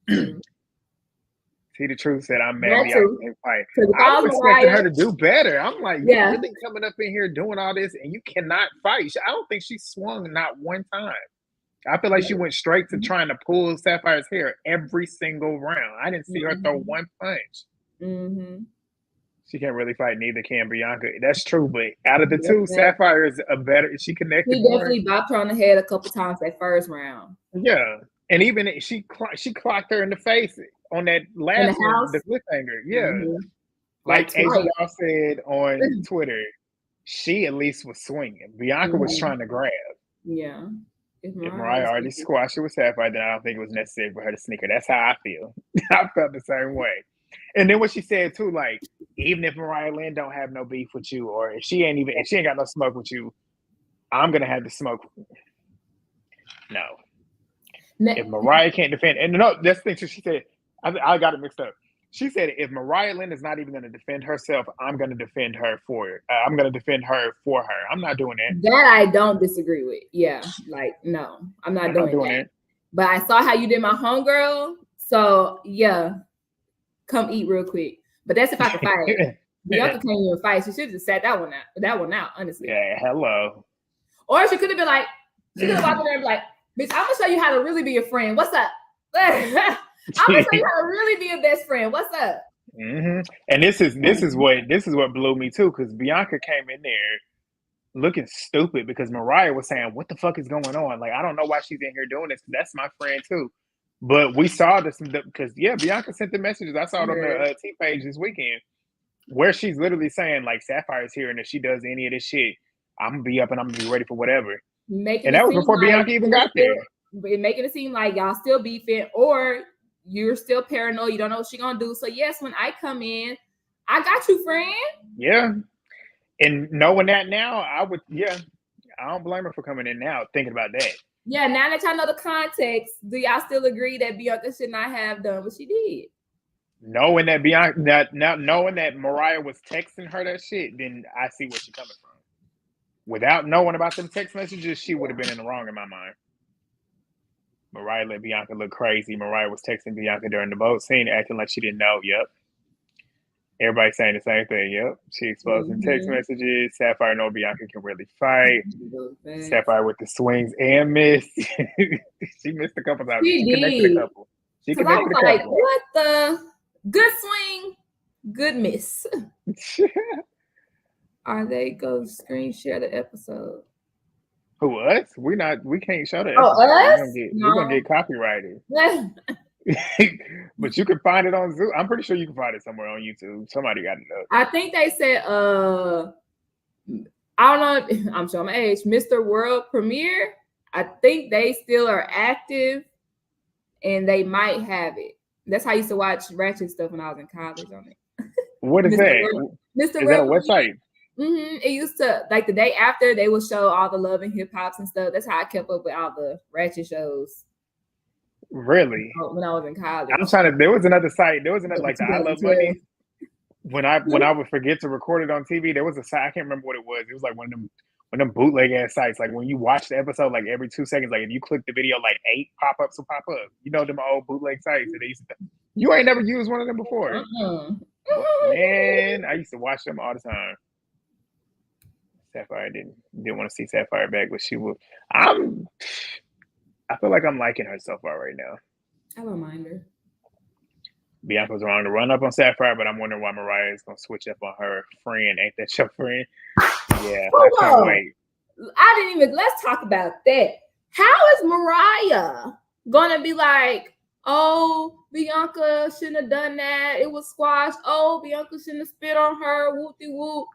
See, the truth said I'm mad Bianca in fight. I was expecting her to do better. I'm like, you're really coming up in here doing all this, and you cannot fight. I don't think she swung not one time. I feel like she went straight to trying to pull Sapphire's hair every single round. I didn't see her throw one punch. Mm-hmm. She can't really fight, neither can Bianca. That's true, but out of the two, Sapphire is a better. She connected. He definitely bopped her on the head a couple times that first round. Yeah, and even she clocked her in the face on that last one, the cliffhanger. Yeah, like AJ said on Twitter, she at least was swinging. Bianca was trying to grab. Yeah. If Mariah already squashed it with Sapphire, then I don't think it was necessary for her to sneak her. That's how I feel. I felt the same way. And then what she said too, like, even if Mariah Lynn don't have no beef with you, or if she ain't got no smoke with you, I'm gonna have the smoke. No. If Mariah can't defend, and no, that's the thing. She said, I got it mixed up. She said, if Mariah Lynn is not even going to defend herself, I'm going to defend her for it. I'm going to defend her for her. I'm not doing that. That I don't disagree with. Yeah, like, no, I'm not doing that. But I saw how you did my homegirl. So, yeah, come eat real quick. But that's if I could fight. Bianca can't even fight. She should have just sat that one out, honestly. Yeah, hello. Or she could have been like, she could have walked in there and be like, bitch, I'm going to show you how to really be a friend. What's up? I'm gonna tell you how to really be a best friend. What's up? Mm-hmm. And this is what blew me too, because Bianca came in there looking stupid because Mariah was saying, "What the fuck is going on? Like, I don't know why she's in here doing this. That's my friend too." But we saw this because Bianca sent the messages. I saw it on the T page this weekend where she's literally saying like, "Sapphire's here, and if she does any of this shit, I'm gonna be up and I'm gonna be ready for whatever." And that was before Bianca even got there. Making it seem like y'all still beefing, or you're still paranoid. You don't know what she's gonna do. So yes, when I come in, I got you, friend. Yeah, and knowing that now, I don't blame her for coming in now thinking about that. Yeah, now that y'all know the context, do y'all still agree that Bianca should not have done what she did? Knowing that knowing that Mariah was texting her that shit, then I see where she's coming from. Without knowing about them text messages, she would have been in the wrong in my mind. Mariah let Bianca look crazy. Mariah was texting Bianca during the boat scene, acting like she didn't know. Yep. Everybody saying the same thing. Yep. She exposing text messages. Sapphire know Bianca can really fight. Sapphire with the swings and miss. She missed a couple times. She connected a couple. Like, what the good swing? Good miss. Are they go screen share the episode? Who, us? We can't show the episode. Us? We're gonna get copyrighted. But you can find it on Zeus. I'm pretty sure you can find it somewhere on YouTube. Somebody got it up. I think they said I don't know, I'm showing my age, Mr. World Premiere. I think they still are active and they might have it. That's how I used to watch Ratchet stuff when I was in college on it. What is that? Is that a website? Mm-hmm. It used to, like the day after, they would show all the Love and Hip Hops and stuff. That's how I kept up with all the Ratchet shows. Really? When I was in college. I'm trying to, there was another site. There was another, like the I Love Money. When I would forget to record it on TV, there was a site, I can't remember what it was. It was like one of them bootleg ass sites. Like when you watch the episode, like every 2 seconds, like if you click the video, like 8 pop-ups will pop up. You know them old bootleg sites that they used to, you ain't never used one of them before. Man, I used to watch them all the time. Sapphire didn't want to see Sapphire back, but she will. I feel like I'm liking her so far right now. I don't mind her. Bianca's wrong to run up on Sapphire, but I'm wondering why Mariah is gonna switch up on her friend. Ain't that your friend? Yeah, I can't wait. Let's talk about that. How is Mariah gonna be like, oh, Bianca shouldn't have done that, it was squashed, oh, Bianca shouldn't have spit on her, whoop-de-whoop.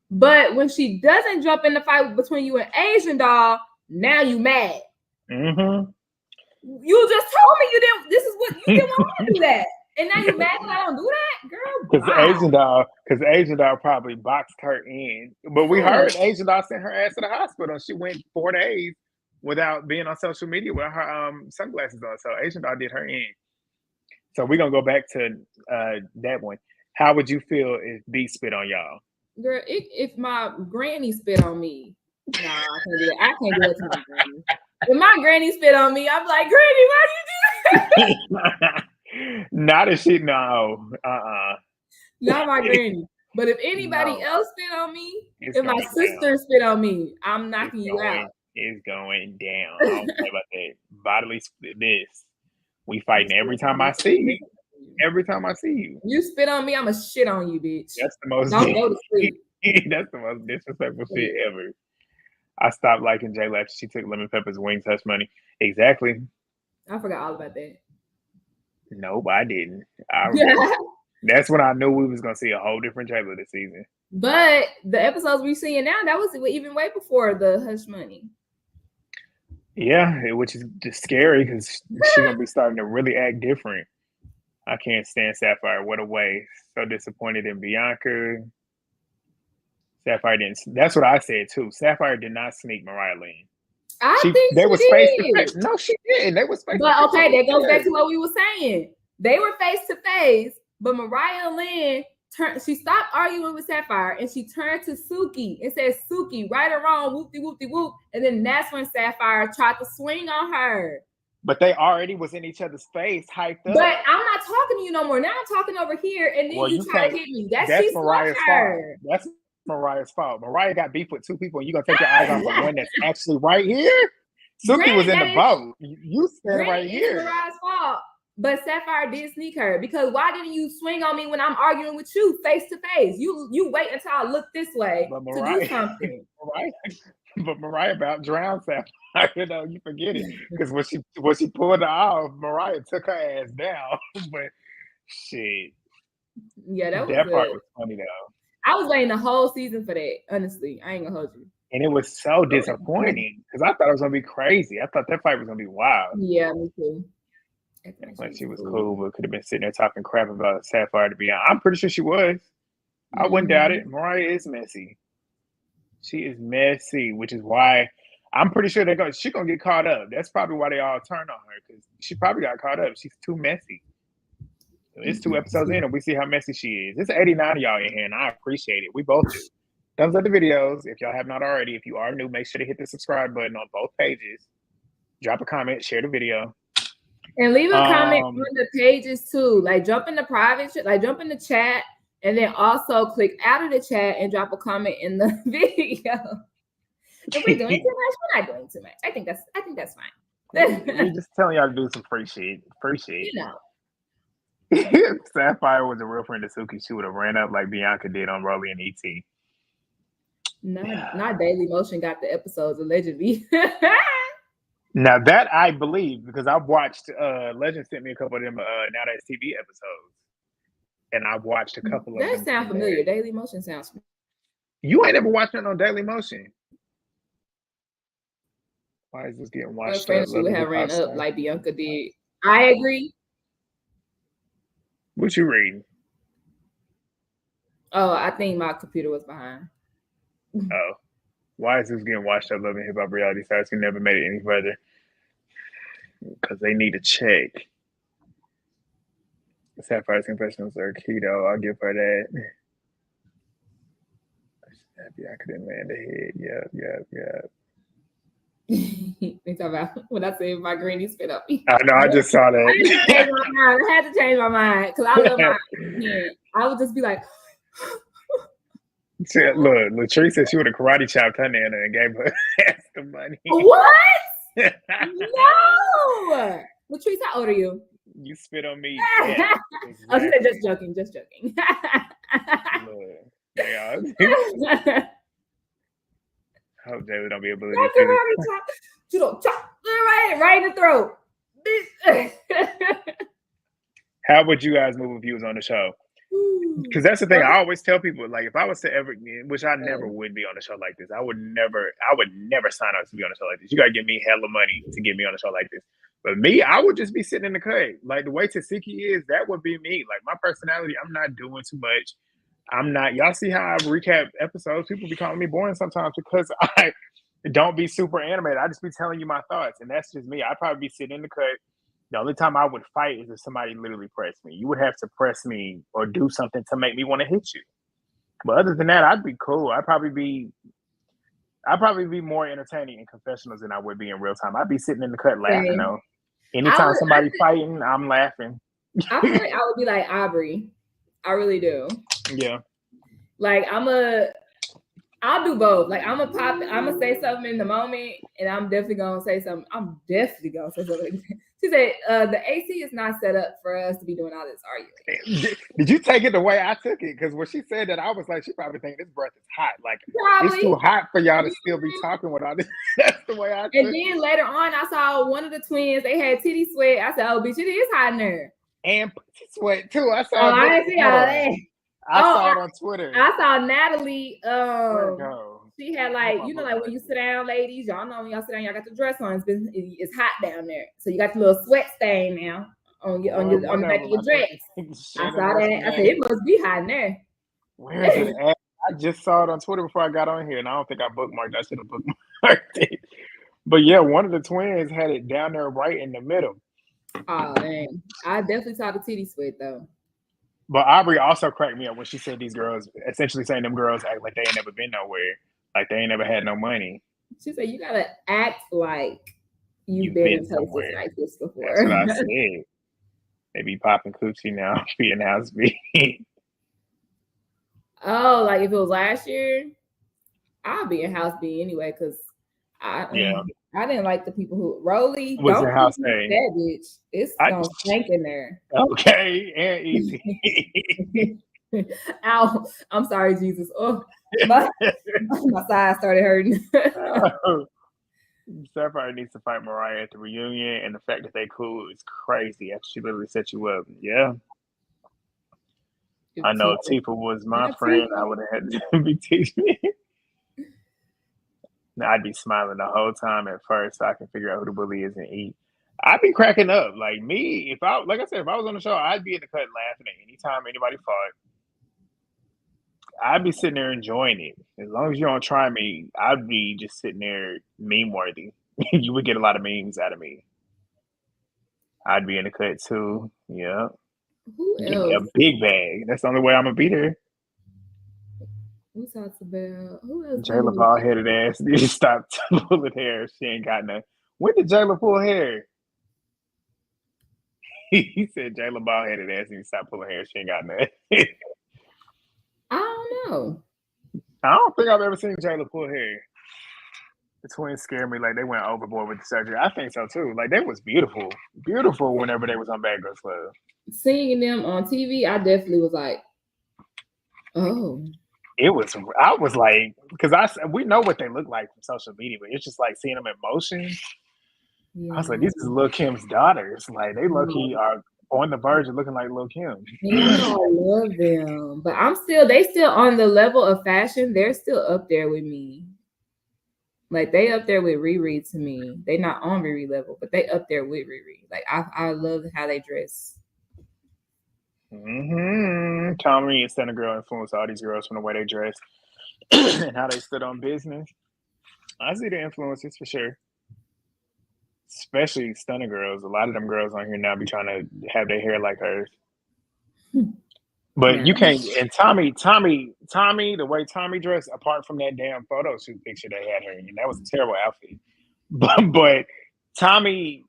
But when she doesn't jump in the fight between you and Asian doll, now you mad. Mm-hmm. You just told me you didn't, this is what you didn't want to do that. And now you mad that I don't do that, girl? Because Asian doll probably boxed her in. But we heard Asian doll sent her ass to the hospital. She went 4 days without being on social media with her sunglasses on. So Asian doll did her in. So we're gonna go back to that one. How would you feel if B spit on y'all? Girl, if my granny spit on me, nah, I can't do it. I can't do it to my granny. If my granny spit on me, I'm like, Granny, why did you do that? Not a shit, no. Not my granny. But if anybody else spit on me, if my sister spit on me, I'm knocking you out. It's going down. I don't care about that. Bodily this. We fighting every time I see you. Every time I see you. You spit on me, I'ma shit on you, bitch. That's the most Don't go to sleep. That's the most disrespectful shit ever. I stopped liking Jayla after she took Lemon Pepper's wings hush money. Exactly. I forgot all about that. Nope, I didn't. That's when I knew we was gonna see a whole different Jayla this season. But the episodes we're seeing now, that was even way before the hush money. Yeah, which is just scary because she's gonna be starting to really act different. I can't stand Sapphire. What a waste. So disappointed in Bianca. Sapphire didn't. That's what I said too. Sapphire did not sneak Mariah in. They were face to face. No, she didn't. They were face to face. But okay, that goes back to what we were saying. They were face to face, but Mariah Lynn she stopped arguing with Sapphire and she turned to Suki and said, Suki, right or wrong, whoopty whoopty whoop. And then that's when Sapphire tried to swing on her. But they already was in each other's face, hyped up. But I'm not talking to you no more. Now I'm talking over here, and then you try to hit me. That's Mariah's fault. That's Mariah's fault. Mariah got beef with 2 people, and you're gonna take your eyes off of one that's actually right here. Suki was in the boat. You stand right here. It's Mariah's fault. But Sapphire did sneak her because why didn't you swing on me when I'm arguing with you face to face? You wait until I look this way to do something. But Mariah about drowned Sapphire. You know, you forget it because when she pulled her off, Mariah took her ass down. But shit, yeah, that part was funny though. I was waiting the whole season for that. Honestly, I ain't gonna hold you. And it was so disappointing because I thought it was gonna be crazy. I thought that fight was gonna be wild. Yeah, me too. Like she was cool, but could have been sitting there talking crap about Sapphire to be honest. I'm pretty sure she was. I wouldn't doubt it. Mariah is messy. She is messy, which is why I'm pretty sure she's gonna get caught up. That's probably why they all turned on her because she probably got caught up. She's too messy. It's 2 episodes in and we see how messy she is. It's 89 of y'all in here and I appreciate it. We both do. Thumbs up the videos. If y'all have not already, if you are new, make sure to hit the subscribe button on both pages. Drop a comment, share the video. And leave a comment on the pages too. Like jump in the private, jump in the chat, and then also click out of the chat and drop a comment in the video. If we're doing too much, we're not doing too much. I think that's fine. We're just telling y'all to do some free shit. Free shit. You know. If Sapphire was a real friend of Suki, she would have ran up like Bianca did on Rolly and ET. Not Daily Motion got the episodes allegedly. Now that I believe, because I've watched Legend sent me a couple of them Now That's TV episodes. And I've watched a couple of them. That sounds familiar. Daily Motion sounds familiar. You ain't ever watched it on Daily Motion. Why is this getting watched up? She would have ran up like Bianca did. I agree. What you reading? Oh, I think my computer was behind. Oh. Why is this getting watched up? Love and Hip Hop Reality Stars who never made it any further? Because they need to check. Sapphire's confessionals are key, though. I'll give her that. I couldn't land ahead. Yep. You talking about when I said my granny spit up me? I know, I just saw that. I had to change my mind because I love my hand. I would just be like, look, Latrice said she would have karate chopped her nana and gave her half the money. What? No! Latrice, how old are you? You spit on me. Yeah, exactly. I said just joking. Look, yeah. I hope Jayla don't be able to do this. You don't chop right in the throat. How would you guys move if you was on the show? Because that's the thing. I always tell people, like, if I was to ever, which I never would be on a show like this, I would never sign up to be on a show like this. You gotta give me hella money to get me on a show like this. But me, I would just be sitting in the cut. Like the way Tasiki is, that would be me. Like my personality, I'm not doing too much. I'm not. Y'all see how I recap episodes? People be calling me boring sometimes because I don't be super animated. I just be telling you my thoughts, and that's just me. I'd probably be sitting in the cut. The only time I would fight is if somebody literally pressed me. You would have to press me or do something to make me want to hit you. But other than that, I'd be cool. I'd probably be more entertaining in confessionals than I would be in real time. I'd be sitting in the cut laughing though. Anytime somebody fighting, I'm laughing. I feel like I would be like Aubrey. I really do. Yeah. Like I'll do both. Like I'm gonna say something in the moment, and I'm definitely gonna say something. She said, the AC is not set up for us to be doing all this arguing. Did you take it the way I took it? Because when she said that, I was like, she probably thinking this breath is hot. Like, it's too hot for y'all to still be talking with all this. That's the way I took it. And then later on, I saw one of the twins, they had titty sweat. I said, oh, bitch, it is hot in there. And sweat, too. I saw I didn't see all that. I saw it on Twitter. I saw Natalie. She had like, you know, like when you sit down, ladies, y'all know when y'all sit down, y'all got the dress on. It's hot down there, so you got the little sweat stain now on the back of your dress. I saw that. I said it must be hot in there. Where is it at? I just saw it on Twitter before I got on here, and I don't think I bookmarked. I should have bookmarked it. But yeah, one of the twins had it down there right in the middle. Oh man, I definitely saw the titty sweat though. But Aubrey also cracked me up when she said these girls, essentially saying them girls act like they ain't never been nowhere. Like they ain't never had no money. She said you gotta act like you've been in places like this before. That's what I said. They be popping coochie now, being house beat. Oh, like if it was last year, I'll be in house beat anyway, because I didn't like the people who Rolly was the house name. That bitch. It's gonna stank in there. Okay, and easy. Ow! I'm sorry, Jesus. Oh, my side started hurting. Sapphire needs to fight Mariah at the reunion, and the fact that they cool is crazy. After she literally set you up, yeah. I know if Tifa was my friend, I would have had to be teaching me. I'd be smiling the whole time at first, so I can figure out who the bully is and eat. I'd be cracking up. Like me, if I was on the show, I'd be in the cut laughing at any time anybody fought. I'd be sitting there enjoying it. As long as you don't try me, I'd be just sitting there meme worthy. You would get a lot of memes out of me. I'd be in the cut too. Yeah. Who Give else? me a big bag. That's the only way I'm gonna beat her. We talked about who else? Jayla bald headed ass. You stop pulling hair. She ain't got none. When did Jayla pull hair? He said Jayla bald headed ass and you stop pulling hair. She ain't got none. I don't know. I don't think I've ever seen Jayla pull hair. The twins scared me like they went overboard with the surgery. I think so too. Like they was beautiful whenever they was on Bad Girls Club. Seeing them on TV, I definitely was like, oh. I was like, because we know what they look like from social media, but it's just like seeing them in motion. Yeah. I was like, these is Lil' Kim's daughters. Like they low-key are on the verge of looking like Lil' Kim. Yeah, I love they still on the level of fashion. They're still up there with me. Like they up there with Riri to me. They not on Riri level, but they up there with Riri. Like I love how they dress. Tommy and Stunner Girl influenced all these girls from the way they dress and how they stood on business. I see the influences for sure. Especially Stunner Girls. A lot of them girls on here now be trying to have their hair like hers. But you can't. And Tommy, the way Tommy dressed, apart from that damn photo shoot picture they had her in, that was a terrible outfit. But Tommy,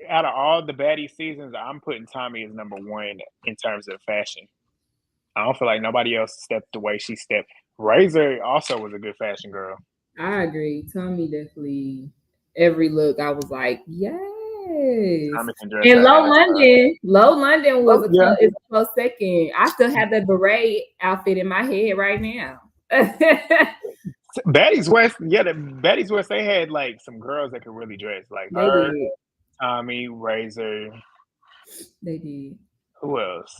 out of all the Baddies seasons, I'm putting Tommy as number one in terms of fashion. I don't feel like nobody else stepped the way she stepped. Razor also was a good fashion girl. I agree. Tommy definitely, every look, I was like, yes. And Low London was a close second. I still have the beret outfit in my head right now. Baddies West, Baddies West, they had like some girls that could really dress, like her, Tommy, Razor. They did. Who else?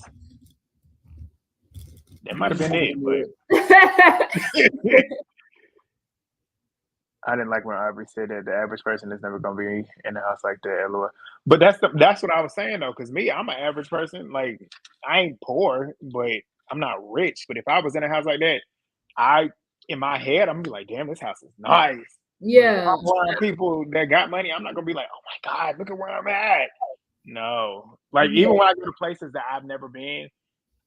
That might have been it, but I didn't like when Aubrey said that the average person is never gonna be in the house like that, LOL. But that's what I was saying though, because me, I'm an average person. Like I ain't poor, but I'm not rich. But if I was in a house like that, in my head, I'm gonna be like, damn, this house is nice. Yeah. If I'm around people that got money, I'm not gonna be like, oh my God, look at where I'm at. No. Like even when I go to places that I've never been,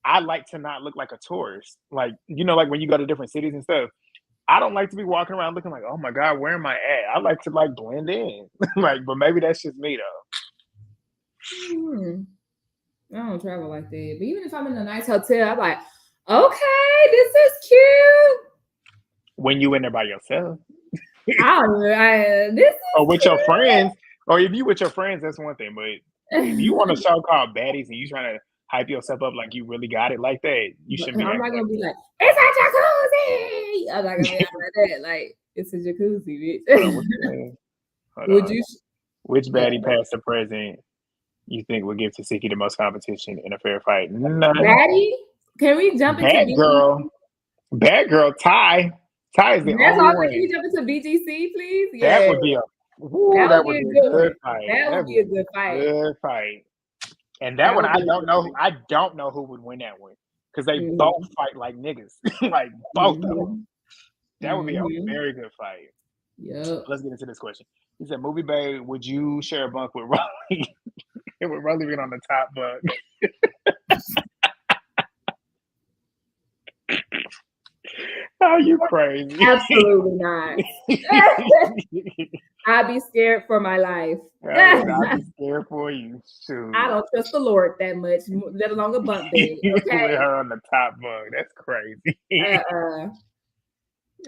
I like to not look like a tourist. Like, like when you go to different cities and stuff. I don't like to be walking around looking like, oh my God, where am I at? I like to like blend in. But maybe that's just me though. I don't travel like that. But even if I'm in a nice hotel, I'm like, okay, this is cute. When you in there by yourself. This is or with your friends. Or if you with your friends, that's one thing. But if you want a show called Baddies and you trying to hype yourself up like you really got it like that, you shouldn't be. I'm not gonna be like, it's a jacuzzi. I'm not gonna be like that. Like it's a jacuzzi, bitch. Would you? Which baddie, past or present, you think would give Tasiki the most competition in a fair fight? None. Baddie? Can we jump into Bad girl, Ty. Ty is the only one. Can we jump into BGC, please? Yeah. That would be a good fight. That would be a good fight. Good fight. And that one, I don't know who would win that one because they both fight like niggas, like both of them. That would be a very good fight. Yeah. Let's get into this question. He said, "Movie babe, would you share a bunk with Rolly? With Rolly being on the top bunk." Oh, you crazy? Absolutely not. I'd be scared for my life. I'd be scared for you. Shoot. I don't trust the Lord that much, let alone a bunk bed. Okay? With her on the top bunk. That's crazy.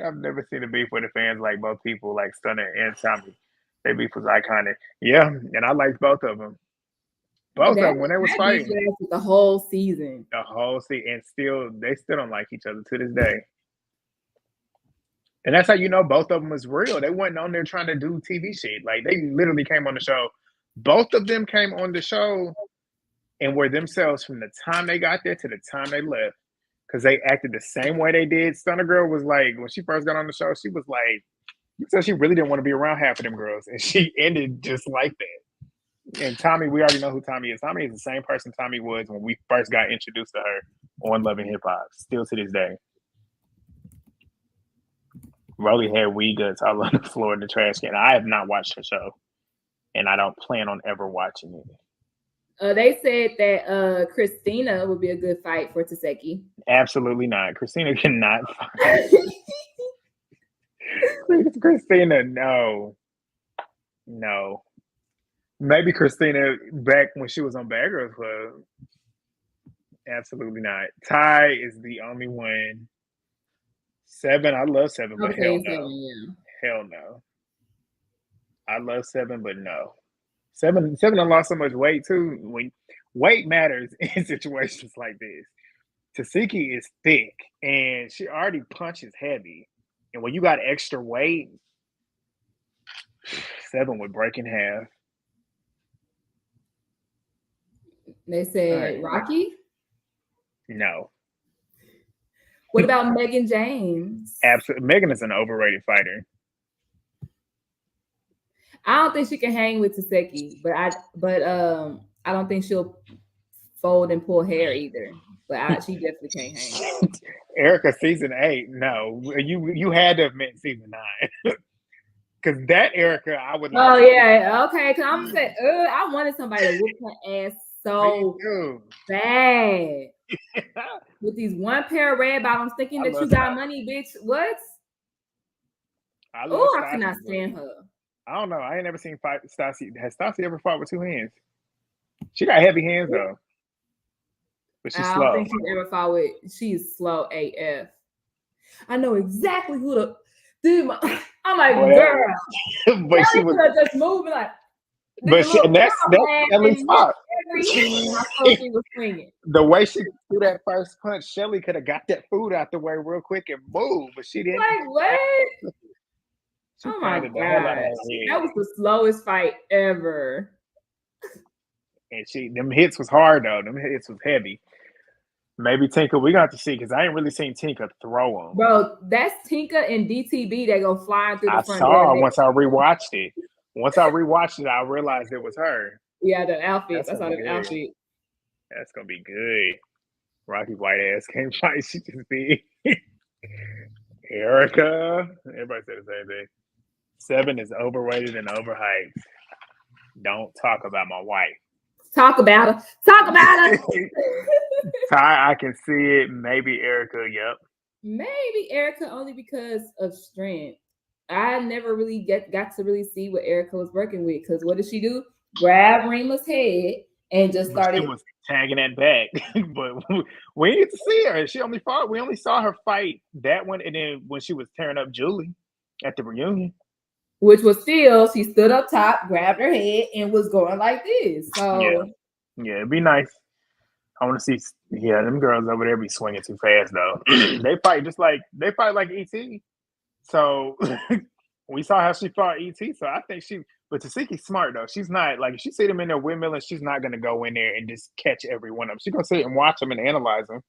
I've never seen a beef with the fans like both people, like Stunner and Tommy. Their beef was iconic. Yeah, and I liked both of them. Both of them when they was fighting. The whole season. And they still don't like each other to this day. And that's how you know both of them was real. They weren't on there trying to do TV shit. Like they literally came on the show. Both of them came on the show and were themselves from the time they got there to the time they left. Because they acted the same way they did. Stunner Girl was like, when she first got on the show, she was like, you said she really didn't want to be around half of them girls. And she ended just like that. And Tommy, we already know who Tommy is. Tommy is the same person Tommy was when we first got introduced to her on Love and Hip Hop, still to this day. Rolly had weed guts all on the floor in the trash can. I have not watched the show, and I don't plan on ever watching it. They said that Christina would be a good fight for Taseki. Absolutely not. Christina cannot fight. Christina, no. Maybe Christina back when she was on Bad Girls Club. Absolutely not. Ty is the only one. Seven, I love Seven, but hell no. Hell no. I love Seven, but no. Seven done lost so much weight too. When weight matters in situations like this. Tasiki is thick and she already punches heavy. And when you got extra weight, Seven would break in half. They said Rocky? No. What about Megan James? Absolutely. Megan is an overrated fighter. I don't think she can hang with Taseki, but I don't think she'll fold and pull hair either. But she definitely can't hang. Erica season 8, no. You had to have meant season 9. Because that Erica, I would like. Oh yeah, okay. Cause I'm saying, I wanted somebody to whoop her ass so bad. With these one pair of red bottoms, thinking that you got money, bitch. What? I cannot stand her. I don't know. I ain't never seen Stassi. Has Stassi ever fought with 2 hands? She got heavy hands though. But she's slow. I don't think she's ever fought with. She's slow AF. I know exactly who the dude. I'm like, girl. But she was just moving like. But that's Shelly's fault. The way she threw that first punch, Shelly could have got that food out the way real quick and moved, but she didn't. Like what? Oh my god, that was the slowest fight ever. And them hits was hard though. Them hits was heavy. Maybe Tinka, we got to see because I ain't really seen Tinka throw them. Bro, that's Tinka and DTB that go flying through the front door. I saw once I rewatched it. Once I rewatched it, I realized it was her. Yeah, the outfit. That's on the outfit. That's gonna be good. Rocky white ass can't fight. She just be Erica. Everybody said the same thing. 7 is overrated and overhyped. Don't talk about my wife. Talk about her. Talk about her. Ty, I can see it. Maybe Erica. Yep. Maybe Erica only because of strength. I never really got to really see what Erica was working with because what did she do? Grab Rima's head and just started. She was tagging that back, but we need to see her. She only fought. We only saw her fight that one, and then when she was tearing up Julie at the reunion, which was still she stood up top, grabbed her head, and was going like this. So yeah, it'd be nice. I want to see. Yeah, them girls over there be swinging too fast though. They fight like ET. So we saw how she fought ET. So I think but Tasiki's smart though. She's not like if she see them in there windmilling, she's not gonna go in there and just catch every one of them. She's gonna sit and watch them and analyze them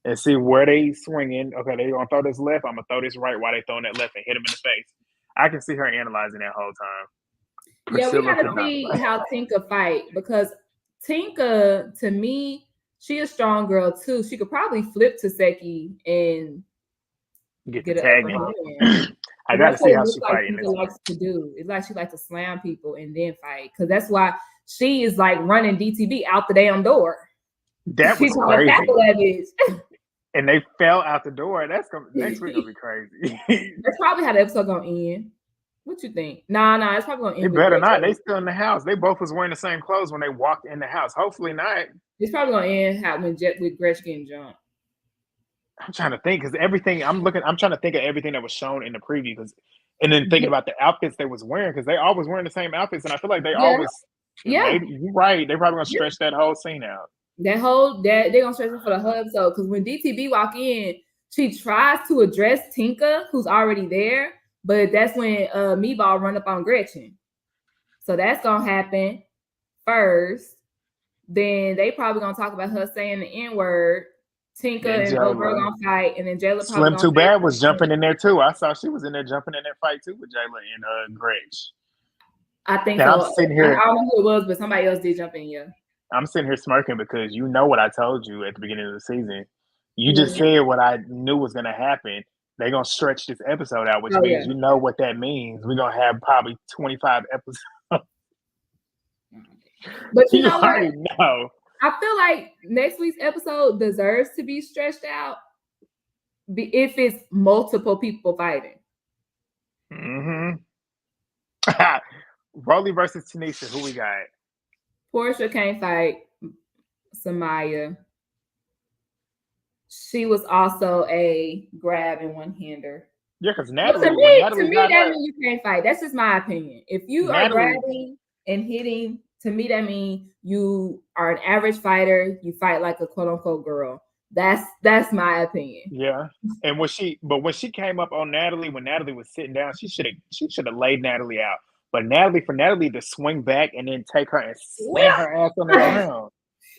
and see where they swinging. Okay, they gonna throw this left. I'm gonna throw this right. Why they throwing that left and hit them in the face? I can see her analyzing that whole time. Yeah, we gotta see how Tinka fight because Tinka, to me, she a strong girl too. She could probably flip Taseki and get the tag in. I gotta see how she fighting. Likes to do. It's like she likes to slam people and then fight because that's why she is like running DTB out the damn door. That was crazy. And they fell out the door. That's next week gonna be crazy. That's probably how the episode gonna end. What you think? Nah, it's probably gonna end. It better not. They still in the house. They both was wearing the same clothes when they walked in the house. Hopefully not. It's probably gonna end with Gretch getting jumped. I'm trying to think because everything I'm trying to think of everything that was shown in the preview and then thinking about the outfits they was wearing because they always wearing the same outfits and I feel like they always you're right. They're probably gonna stretch that whole scene out. They're gonna stretch it for the whole episode because when DTB walk in, she tries to address Tinka, who's already there, but that's when Meatball run up on Gretchen. So that's gonna happen first. Then they probably gonna talk about her saying the N-word. Tinka and Aubrey gonna fight, and then Jayla. Slim Too Bad was jumping in there too. I saw she was in there jumping in that fight too with Jayla and Gretch. I think so. I'm sitting here. I don't know who it was, but somebody else did jump in. Yeah. I'm sitting here smirking because you know what I told you at the beginning of the season. You just said what I knew was gonna happen. They're gonna stretch this episode out, which means you know what that means. We're gonna have probably 25 episodes. But you know already know. I feel like next week's episode deserves to be stretched out if it's multiple people fighting. Mm-hmm. Rolly versus Tanisha. Who we got? Portia can't fight Samaya. She was also a grab and one-hander. Yeah, because But Natalie, to when me, Natalie that got her, means you can't fight. That's just my opinion. If you are grabbing and hitting, to me that means you are an average fighter. You fight like a quote unquote girl. That's my opinion. Yeah. And when she came up on Natalie, when Natalie was sitting down, she should have laid Natalie out. But for Natalie to swing back and then take her and slam her ass on the ground.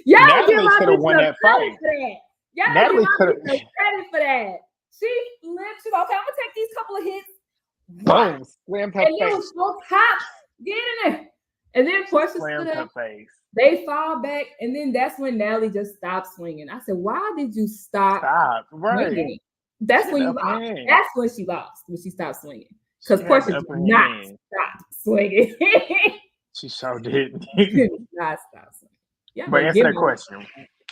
Y'all Natalie could have won that fight. Y'all Natalie could have credit for that. She lived. She's okay. I'm gonna take these couple of hits. Boom! Slammed her face. And it was so top. Get in there. And then Portia stood up. Face. They fall back, and then that's when Natalie just stopped swinging. I said, "Why did you stop? Right. Swinging? That's when you lost. That's when she lost. When she stopped swinging, because Portia did not stop swinging. She sure did. Not stop swinging. Yeah, but answer that question.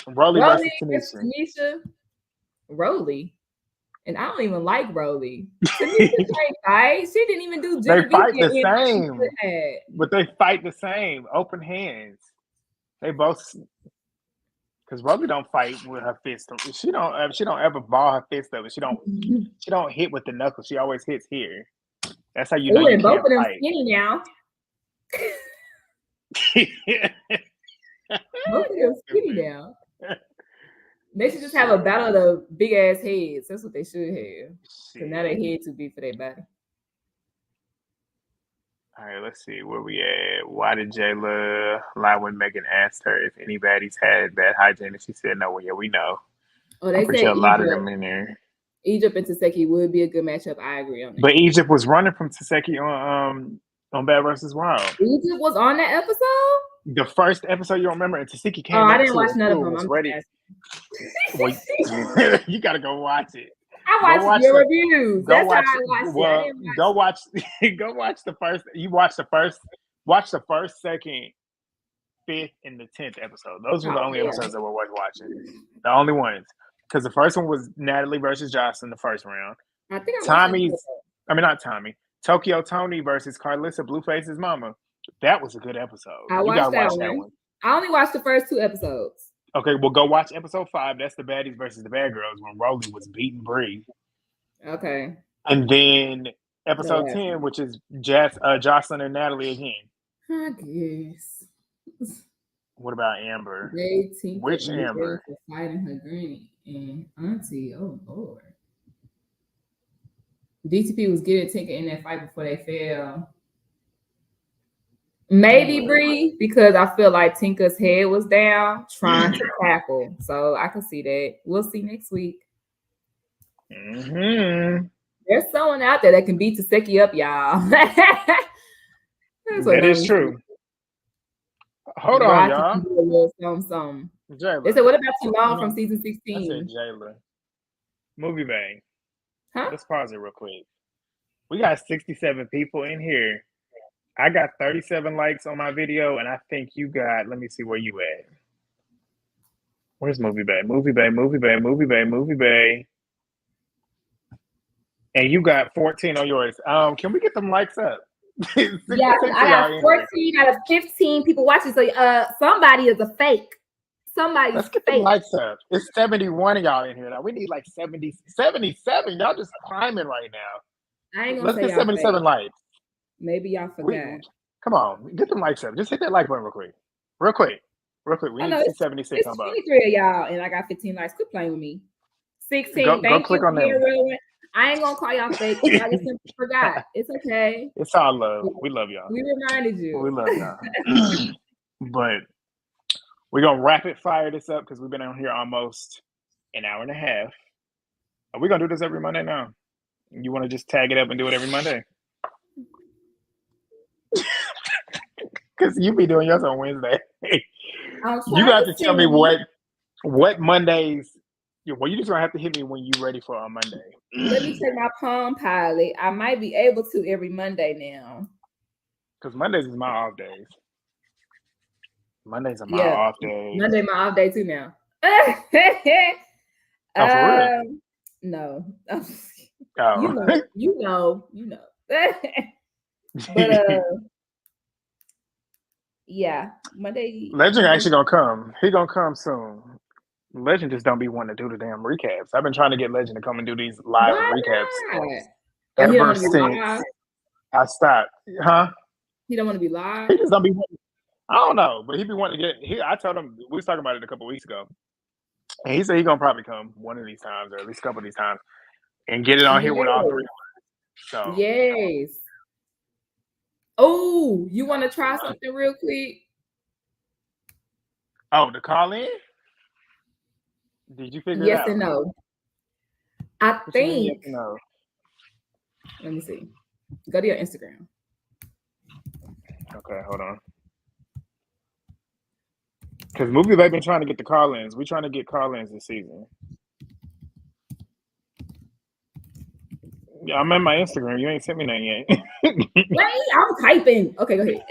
Rolly versus Tanisha. Rolly. And I don't even like Rolly. Tanisha can't fight. She didn't even do They fight the same. But they fight the same. Open hands. They both, because Rolly don't fight with her fist. She don't ever ball her fist up. She don't hit with the knuckles. She always hits here. That's how you know you both can't of them fight. Skinny now. Both of them skinny now. They should just have a battle of the big ass heads. That's what they should have. So now their head too big for their body. All right, let's see where we at. Why did Jayla lie when Megan asked her if any baddies had bad hygiene? And she said no. Well, yeah, we know. Oh, they say a lot of them in there. Egypt and Taseki would be a good matchup. I agree on that. But Egypt was running from Taseki on Bad vs. Wild. Egypt was on that episode? The first episode, you don't remember, and Taseki came. I didn't watch none of them. I'm ready. Well, you gotta go watch it. I watched your reviews. That's how I watched it. Go watch the first. You watch the first, second, fifth, and the 10th episode. Those were the only episodes that we're worth watching. The only ones, because the first one was Natalie versus Jocelyn, the first round. I think not Tommy. Tokyo Tony versus Carlissa Blueface's mama. That was a good episode. I watched that one. I only watched the first 2 episodes. Okay, well, go watch episode 5. That's the baddies versus the bad girls when Rolly was beating Bree. Okay. And then episode 10, which is Jocelyn and Natalie again. I guess. What about Amber? Which Amber? Fighting her granny and auntie. Oh, Lord. DTP was getting Tinker in that fight before they fell. Maybe Bree, because I feel like Tinker's head was down trying to tackle. So I can see that. We'll see next week. Mm-hmm. There's someone out there that can beat Taseki up, y'all. That is true. Hold on, y'all. Something. Jayla. They said, what about Jamal from season 16? I said Jayla. Movie Bang. Huh? Let's pause it real quick. We got 67 people in here. I got 37 likes on my video, and I think you got, let me see where you at. Where's Movie Bay? Movie Bay. And you got 14 on yours. Can we get them likes up? Yeah, I got 14 out of 15 people watching. So somebody is a fake. Somebody's Let's get fake. the likes up. It's 71 of y'all in here now. We need like 77. Y'all just climbing right now. I ain't gonna Let's say get 77 fake. likes. Maybe y'all forgot. Come on, get them likes up. Just hit that like button real quick. We need to see 76 it's on both. 23 of y'all, and I got 15 likes. Quit playing with me. 16. Go click on them. I ain't gonna call y'all fake. I just forgot. It's okay. It's all love. We love y'all. We reminded you. We love y'all. But we're gonna rapid fire this up because we've been on here almost an hour and a half. Are we gonna do this every Monday now? You want to just tag it up and do it every Monday? Because you be doing yours on Wednesday. You got to tell me what Mondays. Well, you just gonna have to hit me when you're ready for on Monday. Let me check my Palm Pilot. I might be able to every Monday now. Because Mondays is my off days. Mondays are my off days. Monday my off day too now. For real? No. Oh. You know. But yeah, Monday. Legend actually gonna come. He gonna come soon. Legend just don't be wanting to do the damn recaps. I've been trying to get Legend to come and do these live recaps. Oh, he don't ever want to be since live. I stopped. Huh? He don't want to be live. He just don't be. I don't know, but he be wanting to get. I told him we was talking about it a couple weeks ago, and he said he gonna probably come one of these times, or at least a couple of these times, and get it on here with all three. So yes. Oh, you want to try something real quick? Oh, the call in? Did you figure it out? Yes and no. I think. Yes and no? Let me see. Go to your Instagram. Okay, hold on. Because Movie Babe been trying to get the call-ins. We're trying to get call-ins this season. Yeah, I'm in my Instagram. You ain't sent me nothing yet. Wait, I'm typing. Okay, go ahead.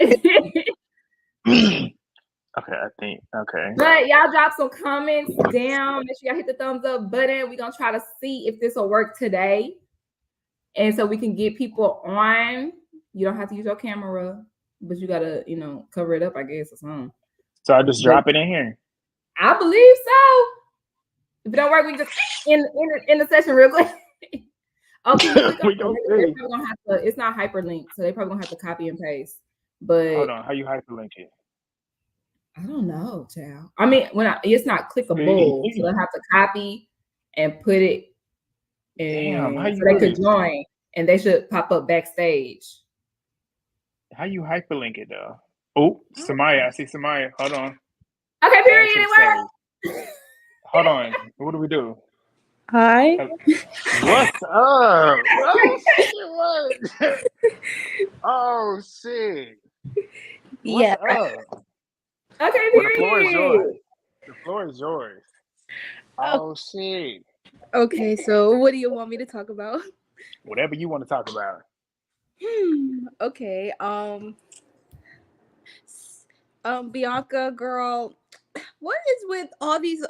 Okay, I think. Okay. But y'all drop some comments down. Make sure y'all hit the thumbs up button. We're going to try to see if this will work today. And so we can get people on. You don't have to use your camera, but you got to, cover it up, I guess, or something. So I just drop it in here? I believe so. If it don't work, we just in the session real quick. Okay, we gonna see. It's not hyperlinked, so they probably gonna have to copy and paste. But hold on, how you hyperlink it? I don't know, child. I mean, it's not clickable, so they have to copy and put it in. Damn, so they could join, and they should pop up backstage. How you hyperlink it though? Oh, Samaya, I see Samaya. Hold on. Okay, period. It works. Hold on. What do we do? Hi. What's up? Oh shit! Oh shit! Yeah. Okay, well, the floor is yours. The floor is yours. Oh shit! Okay, so what do you want me to talk about? Whatever you want to talk about. Okay. Bianca, girl, what is with all these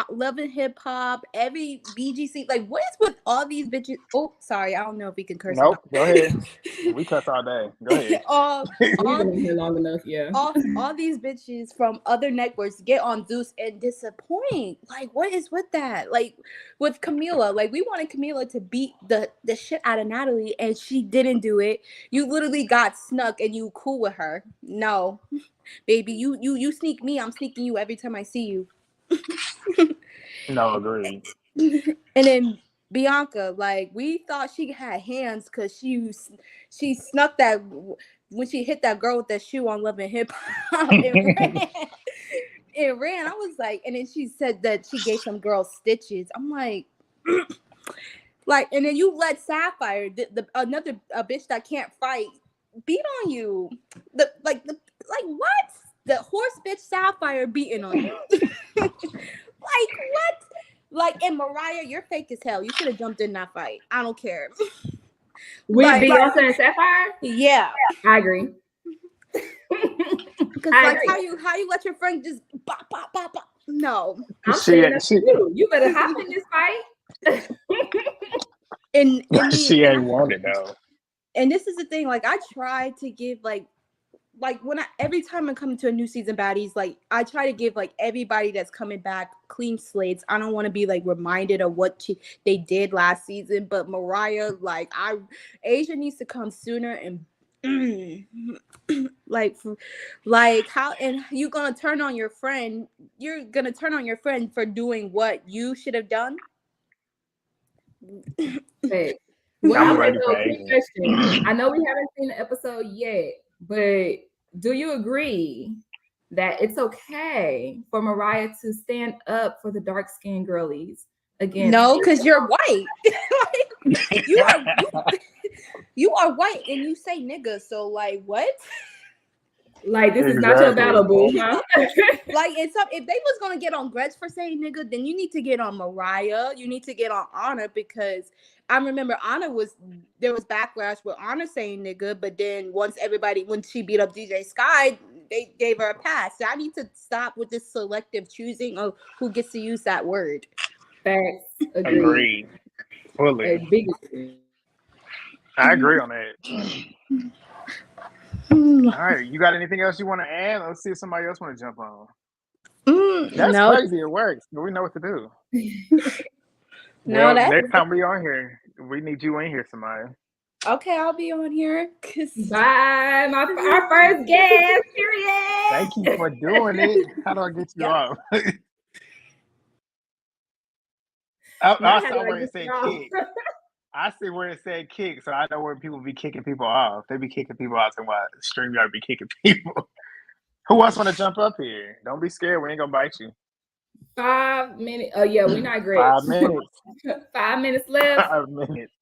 Love and Hip Hop, every BGC? Like, what is with all these bitches? Oh, sorry, I don't know if we can curse. Nope, go ahead. We cuss all day. Go ahead. We've been here long enough, yeah. All these bitches from other networks get on Zeus and disappoint. Like, what is with that? Like, with Camila, like we wanted Camila to beat the shit out of Natalie, and she didn't do it. You literally got snuck, and you cool with her. No. Baby, you sneak me, I'm sneaking you every time I see you. No, agreed. And then Bianca, like we thought she had hands because she snuck that when she hit that girl with that shoe on Love and Hip Hop and ran. I was like, and then she said that she gave some girl stitches. I'm like, like, and then you let Sapphire, another bitch that can't fight, beat on you. Like what? The horse bitch Sapphire beating on you. Like what? Like, and Mariah, you're fake as hell. You should have jumped in that fight. I don't care. With Bianca and Sapphire? Yeah. I agree. Because like how you let your friend just bop. No. I'm saying that's you. You better hop in this fight. and she ain't want it though. And this is the thing, like I try to give like when every time I come to a new season Baddies, like I try to give like everybody that's coming back clean slates. I don't want to be like reminded of what they did last season, but Mariah, like Asia needs to come sooner and like how, and you're gonna turn on your friend. You're gonna turn on your friend for doing what you should have done. Hey. Well, quick question. I know we haven't seen the episode yet, but do you agree that it's okay for Mariah to stand up for the dark-skinned girlies again? No, because you're white. Like, you are white and you say nigga, so like what? Like this is not your battle, boo, huh? Like if they was gonna get on Gretch for saying nigga, then you need to get on Mariah. You need to get on Anna, because I remember there was backlash with Anna saying nigga, but then when she beat up DJ Sky, they gave her a pass. So I need to stop with this selective choosing of who gets to use that word. Facts. Agreed. Fully. I agree on that. All right, you got anything else you want to add? Let's see if somebody else want to jump on. That's crazy. It works. But we know what to do. Next time we on here, We need you in here, Samaya. Okay, I'll be on here. Bye, our first guest. Period. Thank you for doing it. How do I get you off? I saw where it said kick. I see where it said kick, so I know where people be kicking people off. They be kicking people off, and why StreamYard be kicking people. Who else want to jump up here? Don't be scared. We ain't gonna bite you. 5 minutes. Oh yeah, we're not great. 5 minutes. 5 minutes left. 5 minutes.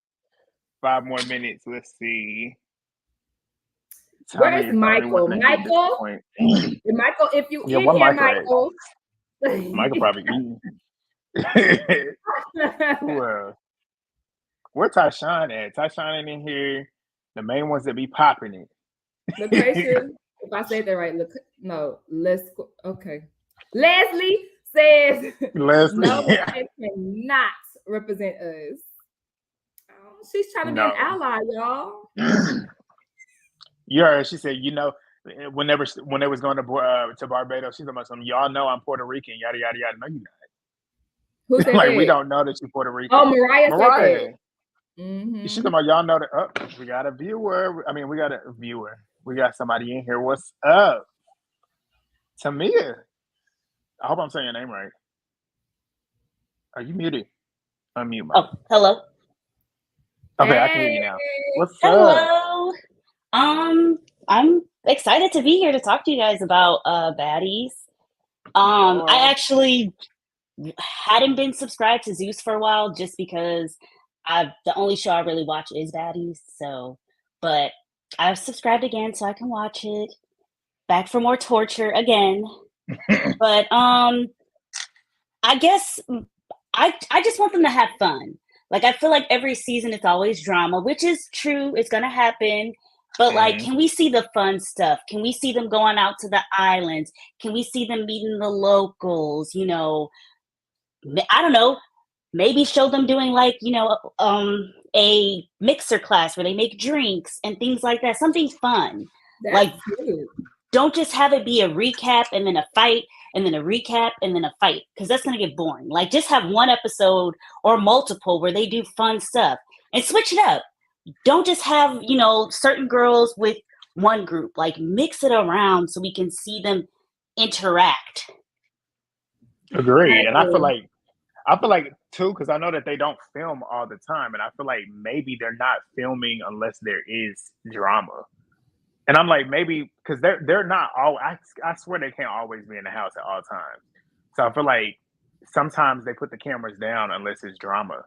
5 more minutes. Let's see. Where's Michael? Michael, if you in here, Michael. Michael probably eating. Who else? Where Tyshawn at? Tyshawn ain't in here. The main ones that be popping it. Lucretia, if I said that right, okay. Leslie says no, it cannot represent us. Oh, she's trying to be an ally, y'all. You heard she said, whenever when they was going to Barbados, she's like, y'all know I'm Puerto Rican, yada yada yada. No, you're not. Who said like that? We don't know that you're Puerto Rican. Oh, Mariah said that. Mm-hmm. She's like, y'all know that. We got a viewer. We got a viewer. We got somebody in here. What's up, Tamia? I hope I'm saying your name right. Are you muted? Unmute. Oh, hello. Okay, I can hear you now. What's up? Hello. I'm excited to be here to talk to you guys about Baddies. I actually hadn't been subscribed to Zeus for a while just because the only show I really watch is Baddies. But I've subscribed again so I can watch it. Back for more torture again. But I guess I just want them to have fun. Like, I feel like every season it's always drama, which is true. It's going to happen. But, like, can we see the fun stuff? Can we see them going out to the islands? Can we see them meeting the locals? I don't know. Maybe show them doing, like, a mixer class where they make drinks and things like that. Something fun. That's cute. Don't just have it be a recap and then a fight and then a recap and then a fight, because that's going to get boring. Like, just have one episode or multiple where they do fun stuff and switch it up. Don't just have, certain girls with one group. Like, mix it around so we can see them interact. Agree. And I feel like too, because I know that they don't film all the time, and I feel like maybe they're not filming unless there is drama. And I'm like, maybe because they're not all. I swear they can't always be in the house at all times. So I feel like sometimes they put the cameras down unless it's drama,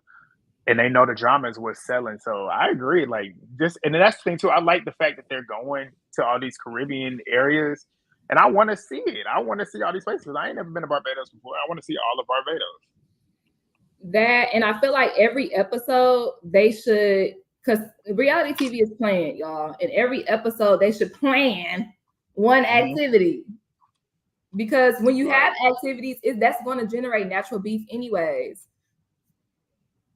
and they know the drama is what's selling. So I agree. Like, and that's the thing too. I like the fact that they're going to all these Caribbean areas, and I want to see it. I want to see all these places. I ain't never been to Barbados before. I want to see all of Barbados. That, and I feel like every episode they should. Because reality TV is planned, y'all. In every episode, they should plan one activity. Because when you have activities, that's going to generate natural beef anyways.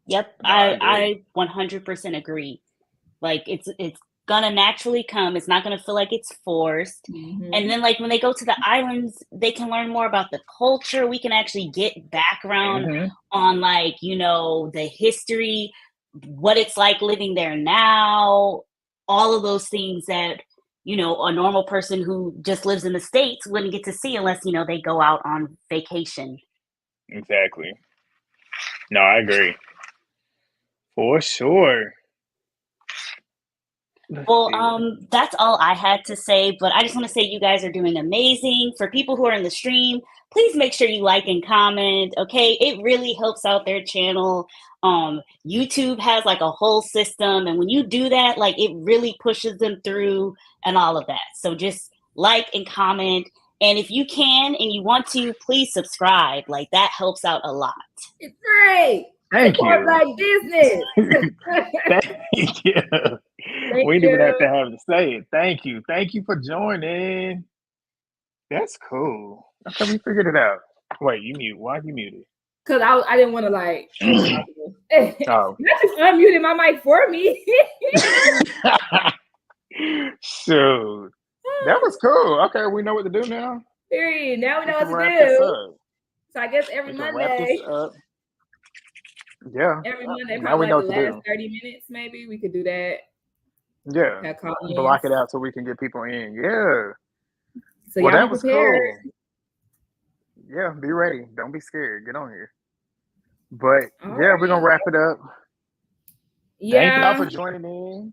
Yep, I 100% agree. Like, it's going to naturally come. It's not going to feel like it's forced. Mm-hmm. And then, like, when they go to the islands, they can learn more about the culture. We can actually get background on, like, the history, what it's like living there now, all of those things that, a normal person who just lives in the States wouldn't get to see unless, they go out on vacation. Exactly. No, I agree. For sure. Well, that's all I had to say, but I just want to say you guys are doing amazing. For people who are in the stream, please make sure you like and comment, okay? It really helps out their channel. YouTube has like a whole system, and when you do that, like, it really pushes them through and all of that. So just like and comment, and if you can and you want to, please subscribe. Like, that helps out a lot. It's great. Thank you. Black business. Thank you. We didn't even have to have to say it. Thank you. Thank you for joining. That's cool. Okay, we figured it out. Wait, you mute? Why you muted? Because I didn't want to, like, oh. Not just unmuted my mic for me. Shoot. That was cool. Okay, we know what to do now. Period. Now we know what to do. So I guess every Monday. Yeah. Every Monday, Now we probably know like the what to last 30 minutes, maybe we could do that. Yeah. Block it out so we can get people in. Yeah. So well, y'all that be was prepared. cool. Yeah, be ready. Don't be scared. Get on here. But we're gonna wrap it up. Yeah. Thank y'all for joining in.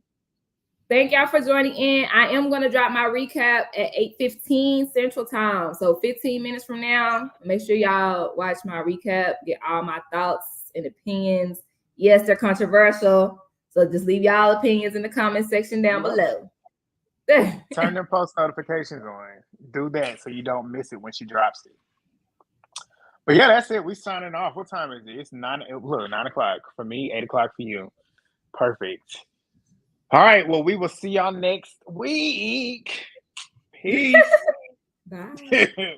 Thank y'all for joining in. I am going to drop my recap at 8:15 Central Time. So 15 minutes from now, make sure y'all watch my recap, get all my thoughts and opinions. Yes, they're controversial. So just leave y'all opinions in the comment section down below. Turn them post notifications on. Do that so you don't miss it when she drops it. But yeah, that's it. We signing off. What time is it? It's 9 o'clock for me, 8 o'clock for you. Perfect. All right. Well, we will see y'all next week. Peace. Bye.